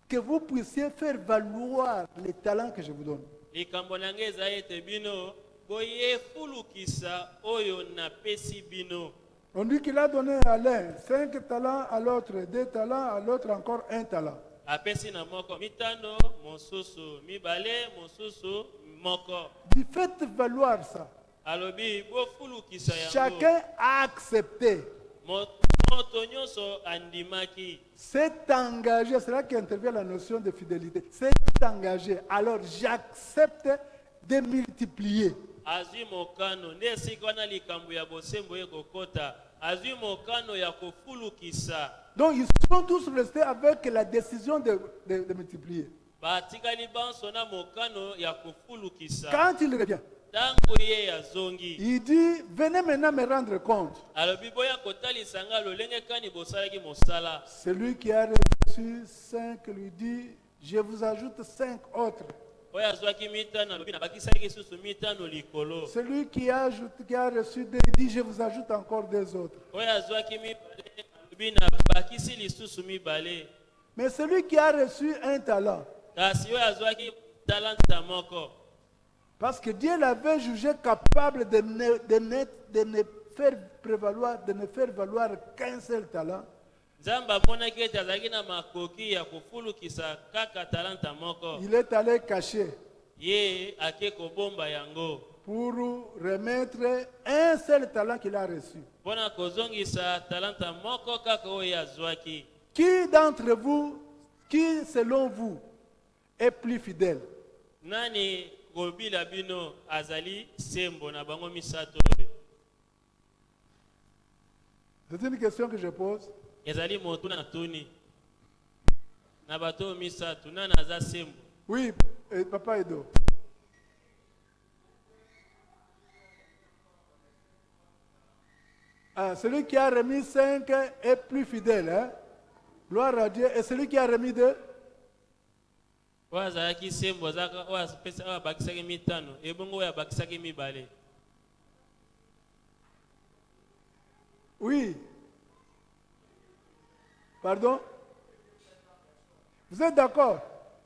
que vous puissiez faire valoir les talents que je vous donne. likambo na ngai eza ete bino boyefulukisa oyo napesi bino. On dit qu'il a donné à l'un 5 talents, à l'autre 2 talents, à l'autre encore 1 talent. Apesi na moko mitano, mosusu mibale, mosusu moko. Il fait valoir ça. Alobi bofulukisa yango. Chacun a accepté. Moto nyonso andimaki. C'est engagé, c'est là qu'intervient la notion de fidélité. C'est engagé. Alors j'accepte de multiplier. Azwi mokano nde esika wana likambo ya bosembo ekokota. Azwi mokano ya kofulukisa. Donc ils sont tous restés avec la décision de multiplier. Batikali banso na mokano ya kofulukisa. Quand il revient, Tango ye yazongi. il dit, venez maintenant me rendre compte. Alobi boya kotalisa nga lolenge kani bosalaki mosala. Celui qui a reçu 5 lui dit, je vous ajoute 5 autres. oyo azwaki mitano alobi nabakisaki lisusu mitano likolo. Celui qui a reçu deux, il dit, je vous ajoute encore deux autres. Oyo azwaki mibale alobi nabakisi lisusu mibale. Mais celui qui a reçu un talent, Kasi oyo azwaki talanta moko. parce que Dieu l'avait jugé capable de ne faire valoir qu'un seul talent, Nzambe amonaki ete azalaki na makoki ya kofulukisa kaka talanta moko. il est allé cacher Ye ake kobomba yango. pour remettre un seul talent qu'il a reçu. Mpona kozongisa talanta moko kaka oyo azwaki. Qui d'entre vous, qui selon vous, est plus fidèle? Nani kobila bino azali sembo na bango misato? C'est une question que je pose. Ezali motu na tuni. Na bato misato nani aza sembo? Oui, Papa Edo. Ah, celui qui a remis 5 est plus fidèle. Hein? Gloire à Dieu. Et celui qui a remis 2? Oyo azalaki sembo azaka oyo abakisaki mitano ebongo oyo abakisaki mibale. Oui. Pardon? Vous êtes d'accord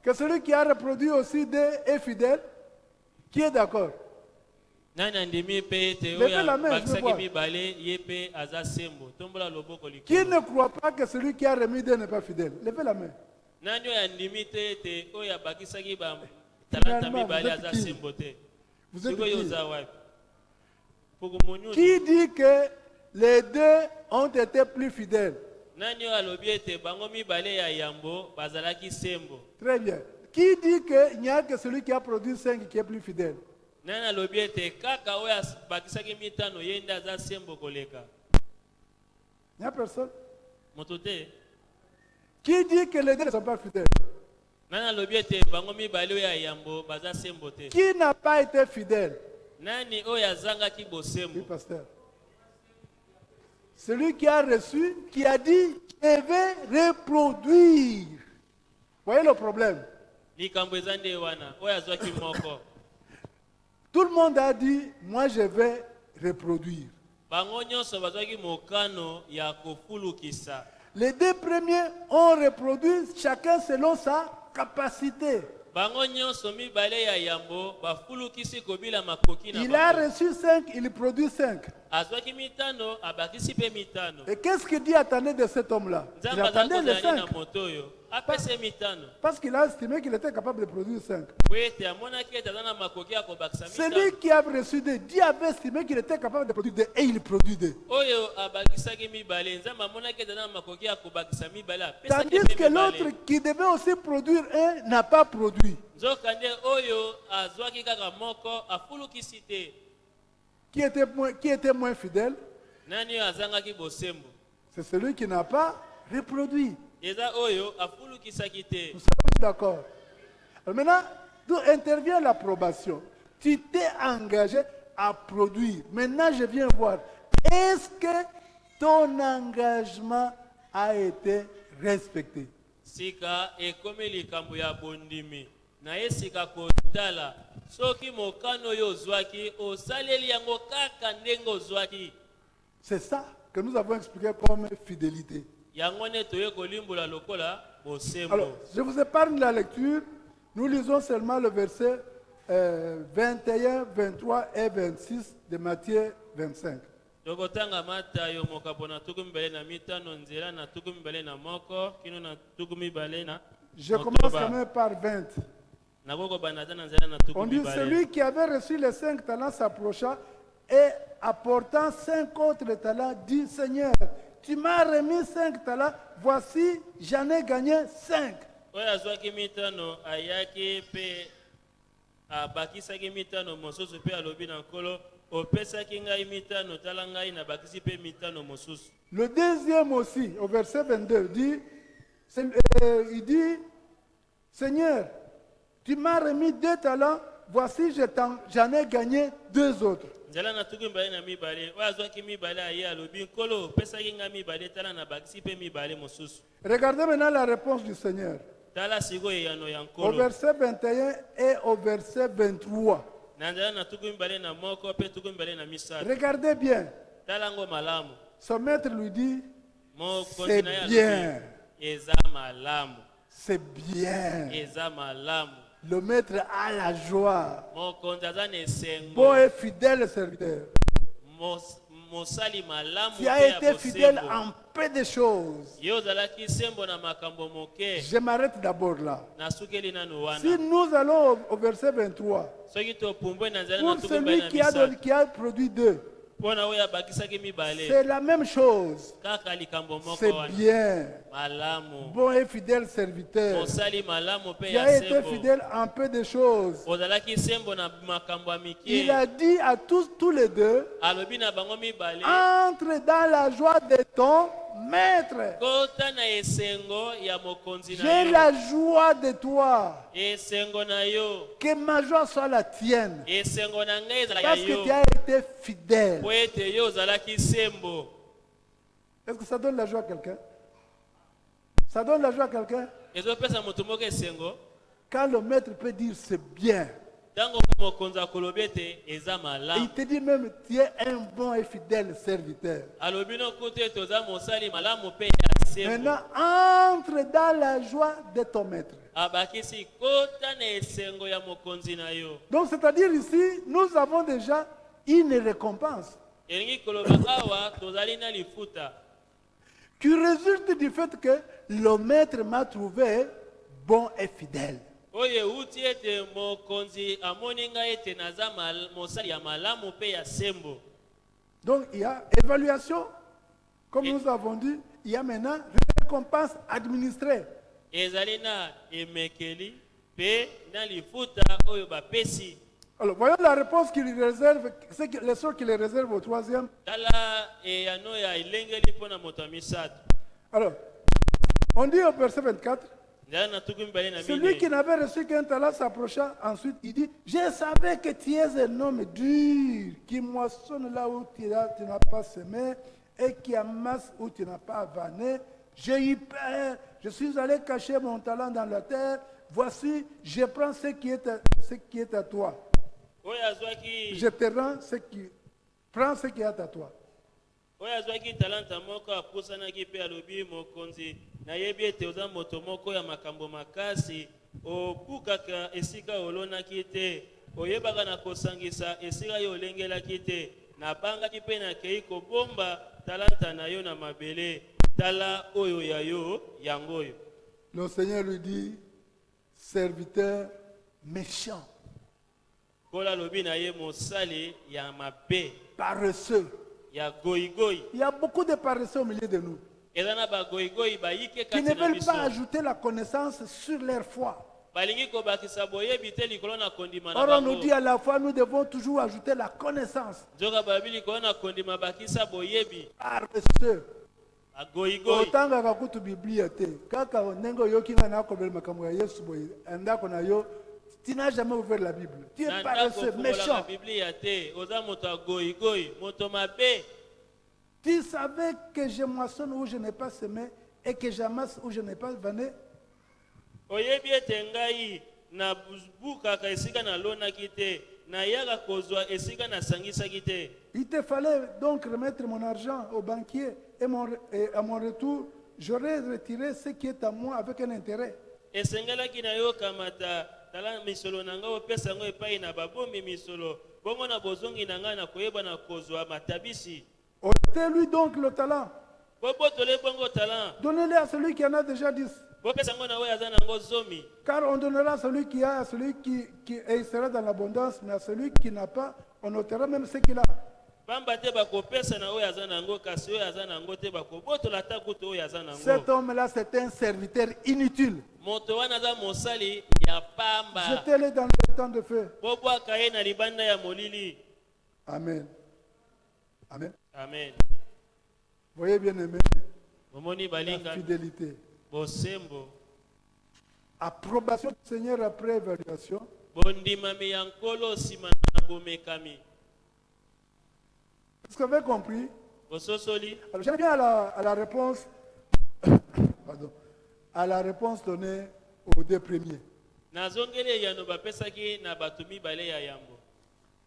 que celui qui a reproduit aussi 2 est fidèle? Qui est d'accord? Nani andimi pe ete Levez oyo la main, je veux abakisaki voir. mibale ye pe aza sembo. Tombola loboko Qui likolo. ne croit pas que celui qui a remis 2 n'est pas fidèle? Levez la main. Nani oyo andimi te ete oyo abakisaki ba Finalement, talanta mibale vous êtes aza qui? sembo te? Vous êtes Sikoyo qui? oza wapi? Puku monyuni. Qui dit que les 2 ont été plus fidèles? Nani oyo alobi ete bango mibale ya yambo bazalaki sembo? Très bien. Qui dit qu'il n'y a que celui qui a produit 5 qui est plus fidèle? Nani alobi ete kaka oyo abakisaki mitano ye nde aza sembo koleka? Il n'y a personne. Moto te? Qui dit que les 2 ne sont pas fidèles? Nani alobi ete bango mibale oyo ya yambo baza sembo te? Qui n'a pas été fidèle? Nani oyo azangaki Oui, bosembo? pasteur. Celui qui a reçu, qui a dit, je vais reproduire. Voyez le problème. Likambo eza nde wana oyo azwaki moko. Tout le monde a dit, moi je vais reproduire. Bango nyonso bazwaki mokano ya kofulukisa. Les 2 premiers ont reproduit chacun selon sa capacité. Bango nyonso mibale ya yambo bafulukisi kobila makoki na Il a bango. reçu 5, il produit 5. Azwaki mitano abakisi pe mitano. Et qu'est-ce que Dieu attendait de cet homme-là? Il Nzambe azali attendait les kozala na 5. moto oyo apese mitano. Parce qu'il a estimé qu'il était capable de produire 5. Po ete amonaki ete aza na makoki ya kobakisa Celui mitano. qui a reçu 2, Dieu avait estimé qu'il était capable de produire 2 et il produit 2. Oyo abakisaki mibale nzambe amonaki ete aza na makoki ya kobakisa mibale apesaki Tandis pe que l'autre mibale. qui devait aussi produire 1 n'a pas produit. Nzoka nde oyo azwaki kaka moko afulukisi te. Qui était moins fidèle? Nani oyo azangaki bosembo? C'est celui qui n'a pas reproduit. Eza oyo afulukisaki te. Nous sommes d'accord. Alors maintenant, d'où intervient l'approbation. Tu t'es engagé à produire. Maintenant, je viens voir. Est-ce que ton engagement a été respecté? Sika ekomi likambo ya bondimi. Na ye sika kotala. Soki mokano oyo ozwaki osaleli yango kaka ndenge ozwaki. C'est ça que nous avons expliqué comme fidélité. Yango ne toye kolimbola lokola bosembo. Alors, je vous épargne la lecture. Nous lisons seulement le verset 21, 23 et 26 de Matthieu 25. Tokotanga Matayo mokapo na tuku mibale na mitano nzela na tuku mibale na moko kino na tuku mibale na Je commence quand même par 20. nakoko banata na nzela na tuku On dit, mibale. celui qui avait reçu les 5 talents s'approcha et apportant 5 autres talents, dit, Seigneur, tu m'as remis 5 talents, voici, j'en ai gagné 5. Oyo azwaki mitano ayaki pe abakisaki mitano mosusu pe alobi na nkolo opesaki ngai mitano tala ngai nabakisi pe mitano mosusu. Le deuxième aussi, au verset 22, il dit, Seigneur, tu m'as remis 2 talents, voici, j'en ai gagné 2 autres. Nzela na tuku mibale na mibale oyo azwaki mibale aye alobi nkolo opesaki ngai mibale tala nabakisi pe mibale mosusu. Regardez maintenant la réponse du Seigneur. tala sikoyo eyano ya Au nkolo verset 21 et au verset 23. na nzela na tuku mibale na moko mpe tuku mibale na misato Regardez bien. tala yango malamu Son maître lui dit, mokonzi c'est na ye bien, alobi eza malamu c'est bien. eza malamu Le maître a la joie. mokonzi aza na esengo Bon et fidèle serviteur. mosali malamu Tu mpe as ya été fidèle bosembo en peu de choses. ye ozalaki sembo na makambo moke Je m'arrête d'abord là. nasukeli nanu Si wana nous allons au verset 23, soki topumbwe na nzela na pour tuku mibale celui na qui misato a produit deux, mpo na oyo abakisaki mibale c'est la même chose. kaka likambo C'est moko wana bien. malamu Bon et fidèle serviteur. mosali malamu mpe Tu ya as été sembo fidèle en peu de choses. ozalaki sembo na makambo ya Il mike a dit à tous les deux, alobi na bango mibale entre dans la joie de ton maître. kota na esengo ya mokonzi na J'ai yo la joie de toi. esengo na yo Que ma joie soit la tienne. esengo na ngai ezala ya Parce que yo tu as été fidèle. po ete yo ozalaki sembo Est-ce que ça donne la joie à quelqu'un? Ça donne la joie à quelqu'un? ezopesa moto moko esengo Quand le maître peut dire c'est bien. ntango mokonzi akolobi ete eza Et il malamu te dit même, tu es un bon et fidèle serviteur. alobi no kutu ete oza mosali malamu mpe ya sembo Maintenant, entre dans la joie de ton maître. abakisi kota na esengo ya mokonzi na yo Donc, c'est-à-dire ici, nous avons déjà une récompense elingi koloba awa tozali na lifuta qui résulte du fait que le maître m'a trouvé bon et fidèle. oyo euti ete mokonzi amoni ngai ete naza mosali ya malamu mpe ya sembo Donc, il y a évaluation. Comme nous avons dit, il y a maintenant récompense administrée. ezali na emekeli mpe na lifuta oyo bapesi Alors, voyons la réponse qu'il réserve, les sorts qu'il réserve au troisième. tala eyano ya elengeli mpo na moto ya misato Alors, on dit au verset 24, nzala na tuku mibale na celui qui mine n'avait reçu qu'un talent s'approcha ensuite, il dit, je savais que tu es un homme dur, qui moissonne là où tu n'as pas semé, et qui amasse où tu n'as pas vanné. J'ai eu peur, je suis allé cacher mon talent dans la terre, voici, je prends ce qui est à toi. oyo azwaki Je te rends prends ce qui est à toi. oyo azwaki talanta moko apusanaki mpe alobi mokonzi nayebi ete oza moto moko ya makambo makasi obukaka esika olonaki te oyebaka na kosangisa esika yo olengelaki te nabangaki mpe nakei kobomba talanta na yo na mabele tala oyo ya yo yango oyo Le Seigneur lui dit, serviteur méchant, kola alobi na ye mosali ya mabe paresseux. ya goigoi Il y a beaucoup de paresseux au milieu de nous eza na bagoigoi bayike qui ne kati na veulent biso pas ajouter la connaissance sur leur foi. balingi kobakisa boyebi te likolo na kondima na Or, on nous bango dit à la foi, nous devons toujours ajouter la connaissance. nzoka babi likolo na kondima bakisa boyebi Paresseux. agoigoi Otanga kutu Biblia te. Kaka ndenge oyoki nga na kobela makambo ya Yesu boye. Ndako na yo, tu n'as jamais ouvert la Bible. Tu es na ndako paresseux, ofungolaka méchant. biblia te oza moto agoigoi moto mabe Tu savais que je moissonne où je n'ai pas semé et que j'amasse où je n'ai pas vanné. oyebi ete ngai nabukaka esika nalonaki te nayaka kozwa esika nasangisaki te Il te fallait donc remettre mon argent au banquier et à mon retour, j'aurais retiré ce qui est à moi avec un intérêt. esengelaki na yo kamata tala misolo na ngai opesa yango epai na babombi misolo bongo na bozongi na ngai na koyeba na kozwa matabisi Ôtez-lui donc le talent. bobotole bongo talent Donnez-le à celui qui en a déjà 10. bopesa yango na oyo aza nango zomi Car on donnera à celui qui a, à celui et il sera dans l'abondance, mais à celui qui n'a pas, on ôtera même ce qu'il a. pamba te bakopesa na oyo aza nango kasi oyo aza nango te bakobotola ata kutu oyo aza nango Cet homme-là, c'est un serviteur inutile. moto wana aza mosali ya pamba Jetez-le dans le temps de feu. bobwaka ye na libanda ya molili Amen. Amen. amen Voyez bien aimé, bomoni la balinga fidélité. bosembo Approbation du Seigneur après évaluation. bondimami ya nkolo nsima na bomekami Est-ce que vous avez compris? bososoli Alors, j'aime bien à la réponse, pardon, à la réponse donnée aux deux premiers. nazongeli eyano bapesaki na bato mibale ya yambo.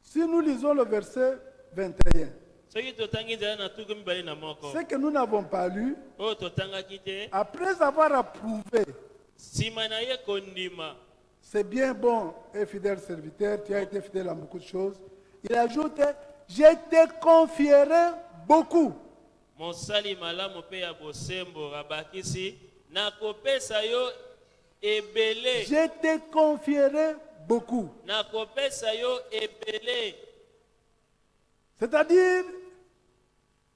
Si nous lisons le verset 21, Soki totangi nzela na tuku mibale na moko ce que nous n'avons pas lu, oyo totangaki te, après avoir approuvé, nsima na ye kondima c'est bien bon et fidèle serviteur, tu as été fidèle à beaucoup de choses. Il ajoute, je te confierai beaucoup. mosali malamu mpe ya bosembo abakisi nakopesa yo ebele, Je te confierai beaucoup. nakopesa yo ebele. C'est-à-dire,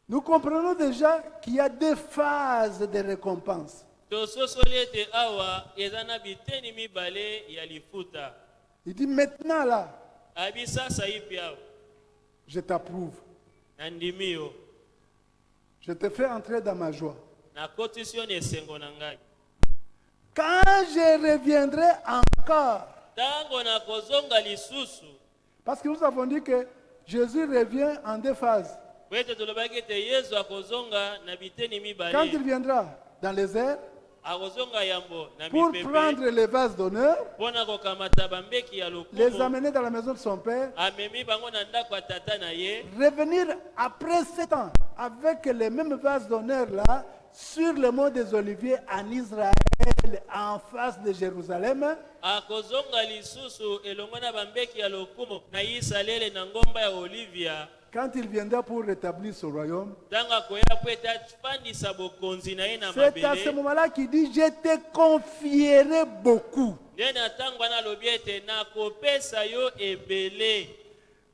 nous comprenons déjà qu'il y a des phases de récompense. tososoli ete awa eza na biteni mibale ya lifuta. Il dit maintenant là, abi sasa hivi awa je t'approuve. nandimi yo, Je te fais entrer dans ma joie. nakotisi yo na esengo na ngai. Quand je reviendrai encore, Ntango nakozonga lisusu, parce que nous avons dit que Jésus revient en deux phases. po ete tolobaki ete yesu akozonga na biteni Quand il mibale, viendra dans les airs akozonga yambo na pour mipepe prendre les vases d'honneur, mpo na kokamata bambeki ya les lokumu, amener dans la maison de son Père, amemi bango na ndako ya tata na ye, revenir après 7 ans avec les mêmes vases d'honneur là sur le mont des Oliviers en Israël, en face de Jérusalem. akozonga lisusu elongo na bambeki ya lokumu na Isalele na ngomba ya Olivia. Quand il viendra pour rétablir son royaume, Ntango akoya po ete afandisa bokonzi na ye na c'est à ce mabele, moment-là qu'il dit, je te confierai beaucoup. nde na ntango wana alobi ete nakopesa yo ebele.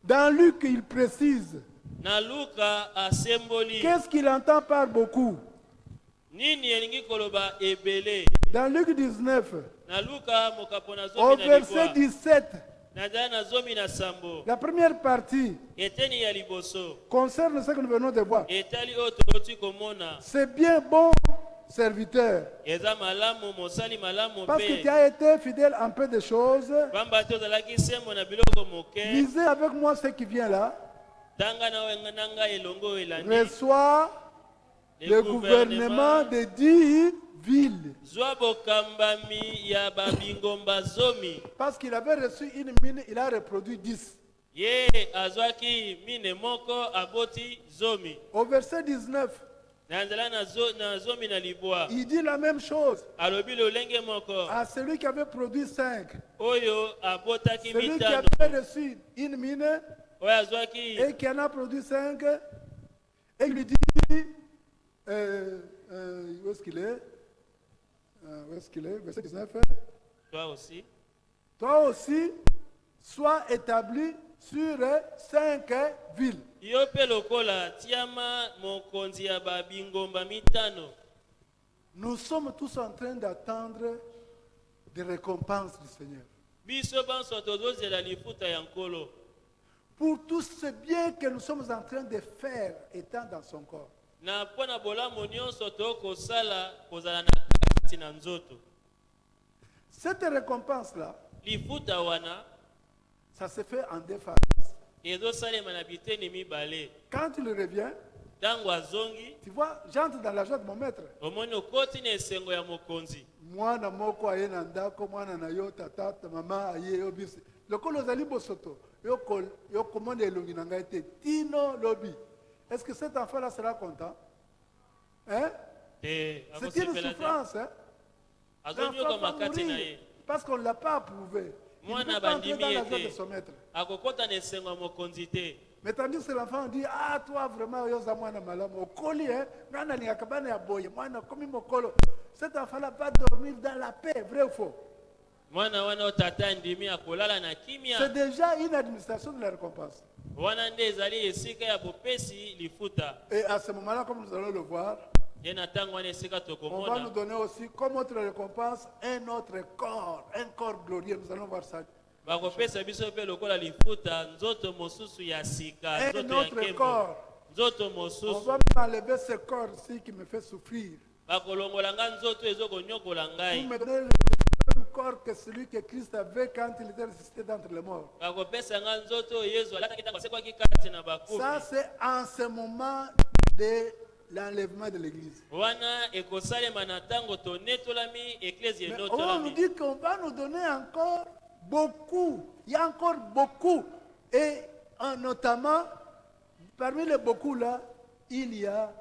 Dans Luc, il précise, Na Luka asemboli qu'est-ce qu'il entend par beaucoup? nini elingi koloba ebele. Dans Luc 19, Na Luka mokapo na au zomi na verset libwa, 17, nazala na zomi na sambo, la première partie eteni ya liboso concerne ce que nous venons de voir. etali oyo toloti komona. C'est bien bon, serviteur, Eza malamu mosali malamu parce que tu mpe as été fidèle en peu de choses. pamba te ozalaki sembo na biloko moke. Lisez avec moi ce qui vient là. Tanga na wenga na ngai elongo oyo elandi. Reçoit le gouvernement de 10 villes. zwa bokambami ya babingomba zomi. Parce qu'il avait reçu une mine, il a reproduit 10. Ye azwaki mine moko aboti zomi. Au verset 19, Na nzela na zomi na libwa il dit la même chose alobi lolenge moko à celui qui avait produit 5. oyo abotaki Celui qui mitano, avait reçu une mine oyo azwaki et qui en a produit 5, et il lui dit, où est-ce qu'il est? Où est-ce qu'il est? Verset 19. toi aussi. Toi aussi, sois établi sur 5 villes. Yo mpe lokola tiama mokonzi ya babingomba mitano. Nous sommes tous en train d'attendre des récompenses du Seigneur. Biso banso tozozela lifuta ya nkolo Pour tout ce bien que nous sommes en train de faire étant dans son corps. na mpo na bolamu nyonso tokosala kozala na kati na nzoto. Cette récompense-là, Lifuta wana ça se fait en deux phases. ezosalema na biteni mibale. Quand il revient, Ntango azongi tu vois, j'entre dans la joie de mon maître. omoni okoti na esengo ya mokonzi. Mwana moko aye na ndako, mwana na yo tata mama aye yo bisi. Lokolo ozali bosoto, yo komona elongi na ngai te. Tino lobi. Est-ce que cet enfant-là sera content? Hein? Te C'est une akosepela te. souffrance. Hein? Azongi L'enfant yoka va makati na mourir ye. parce qu'on ne l'a pas approuvé. Il ne Mwana peut pas entrer bandimi dans la ye joie de te. son maître. Akokota na esengo ya mokonzi te. Mais tandis que l'enfant dit, ah, toi vraiment, yoza mwana malamu. Okoli, hein? Mwana ni akabane ya boye. Mwana komi mokolo. Cet enfant-là va dormir dans la paix, vrai ou faux? Mwana wana o tata ndimi akolala na C'est kimia. déjà une administration de la récompense. Wana nde ezali esika ya bopesi lifuta. Et à ce moment-là, comme nous allons le voir, Ye na ntango wana esika on va nous tokomona donner aussi, comme autre récompense, un autre corps glorieux. Nous allons voir ça. bakopesa biso mpe lokola lifuta nzoto mosusu ya sika, Un nzoto ya autre nkembo, corps. nzoto On mosusu. va m'enlever ce corps-ci qui me fait souffrir. Bakolongola nga nzoto ezokonyokola Vous ngai. me donnez le même corps que celui que Christ avait quand il était ressuscité d'entre les morts. Bakopesa nga nzoto oyo yesu alataki ntango asekwaki kati na bakufi. Ça, c'est en ce moment de l'enlèvement de l'église. wana ekosalema na ntango tonetolami eklesi Mais on nous enotelami. dit qu'on va nous donner encore beaucoup. Il y a encore beaucoup. Et notamment, parmi les beaucoup là, il y a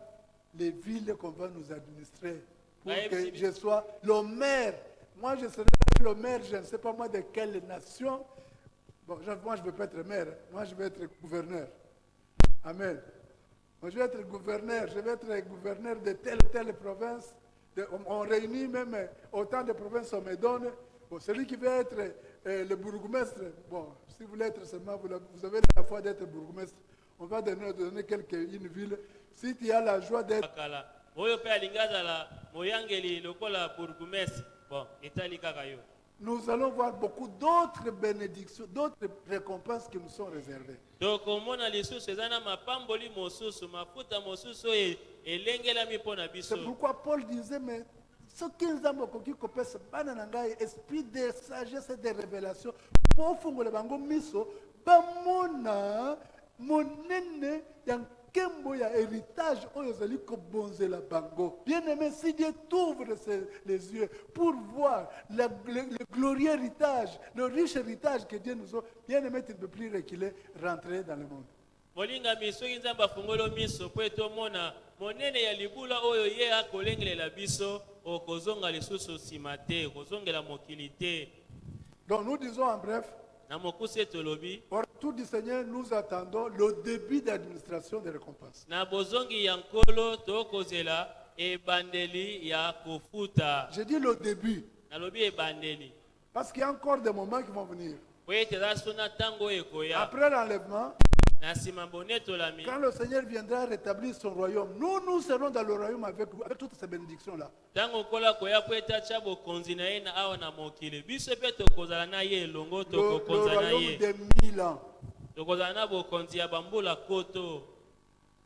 les villes qu'on va nous administrer. Pour que je sois le maire. Moi, je serai le maire, je ne sais pas moi de quelle nation. Bon, moi, je ne veux pas être maire. Moi, je veux être gouverneur. Amen. Moi, je vais être gouverneur. Je vais être gouverneur de telle province. On réunit même autant de provinces on me donne. Bon, celui qui veut être le bourgmestre, bon, si vous voulez être seulement, vous avez la foi d'être bourgmestre. On va donner une ville. Si tu as la joie d'être... Kala oyo pe alingi azala moyangeli lokola bourgmestre bon etali kaka yo. Nous allons voir beaucoup d'autres bénédictions, d'autres récompenses qui nous sont réservées. tokomona lisusu eza na mapamboli mosusu mafuta mosusu oyo elengelami mpo na biso. C'est pourquoi Paul disait, mais ce qui nous a beaucoup kopesa bana na ngai esprit de sagesse et de révélation pour fungola bango miso bamona monene ya nkembo ya héritage oyo zali kobonzela bango. Bien-aimé, si Dieu t'ouvre les yeux pour voir le glorieux héritage, le riche héritage que Dieu nous a, bien-aimé, tu ne peux plus reculer, rentrer dans le monde. molingami soki nzambe afungoli miso mpo etomona monene ya libula oyo ye akolengelela biso okozonga lisusu nsima te okozongela mokili te. Donc nous disons en bref, na mokuse tolobi au retour du Seigneur, nous attendons le début d'administration des récompenses. na bozongi ya nkolo tokozela ebandeli ya kofuta. Je dis le début, nalobi ebandeli parce qu'il y a encore des moments qui vont venir. po ete eza so na ntango ekoya Après l'enlèvement, na nsima bonetolami quand le Seigneur viendra rétablir son royaume, nous serons dans le royaume avec toutes ces bénédictions-là. ntango nkola koya po ete atya bokonzi na ye na awa na mokili biso mpe tokozala na ye elongo Le tokokonza na royaume ye des 1000 ans. tokozala na bokonzi ya bambula koto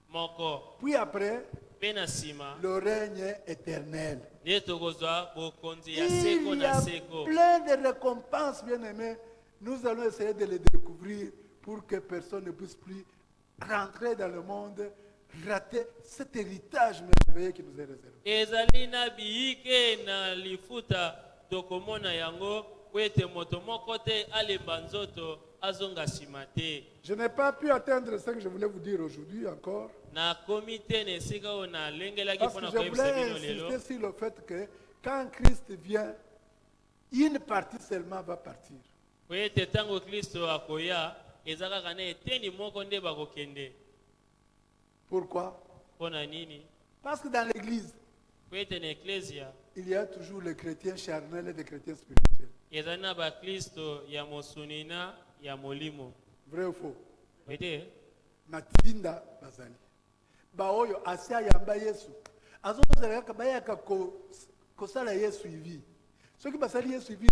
moko Puis après, mpe na nsima le règne éternel. nde tokozwa bokonzi ya Il seko y na a seko. plein de récompenses, bien-aimés. Nous allons essayer de les découvrir pour que personne ne puisse plus rentrer dans le monde, rater cet héritage merveilleux qui nous est réservé. ezali na biyike na lifuta tokomona yango po ete moto moko te alemba nzoto azonga nsima te. Je n'ai pas pu atteindre ce que je voulais vous dire aujourd'hui encore, nakomi te na esika oyo nalengelaki parce mpo que na je koyebisa voulais bino lelo. insister sur le fait que quand Christ vient, une partie seulement va partir. po ete ntango kristo akoya eza kaka na eteni moko nde bakokende. Pourquoi? mpo na nini? Parce que dans l'Église, po ete na eklesia il y a toujours les chrétiens charnels et les chrétiens spirituels. ezali na bakristo ya mosuni na ya molimo. Vrai ou faux? ete Matinda bazali. Baoyo asia yamba Yesu. Azozala kaka bayaka kosala Yesu hivi. Soki basali Yesu hivi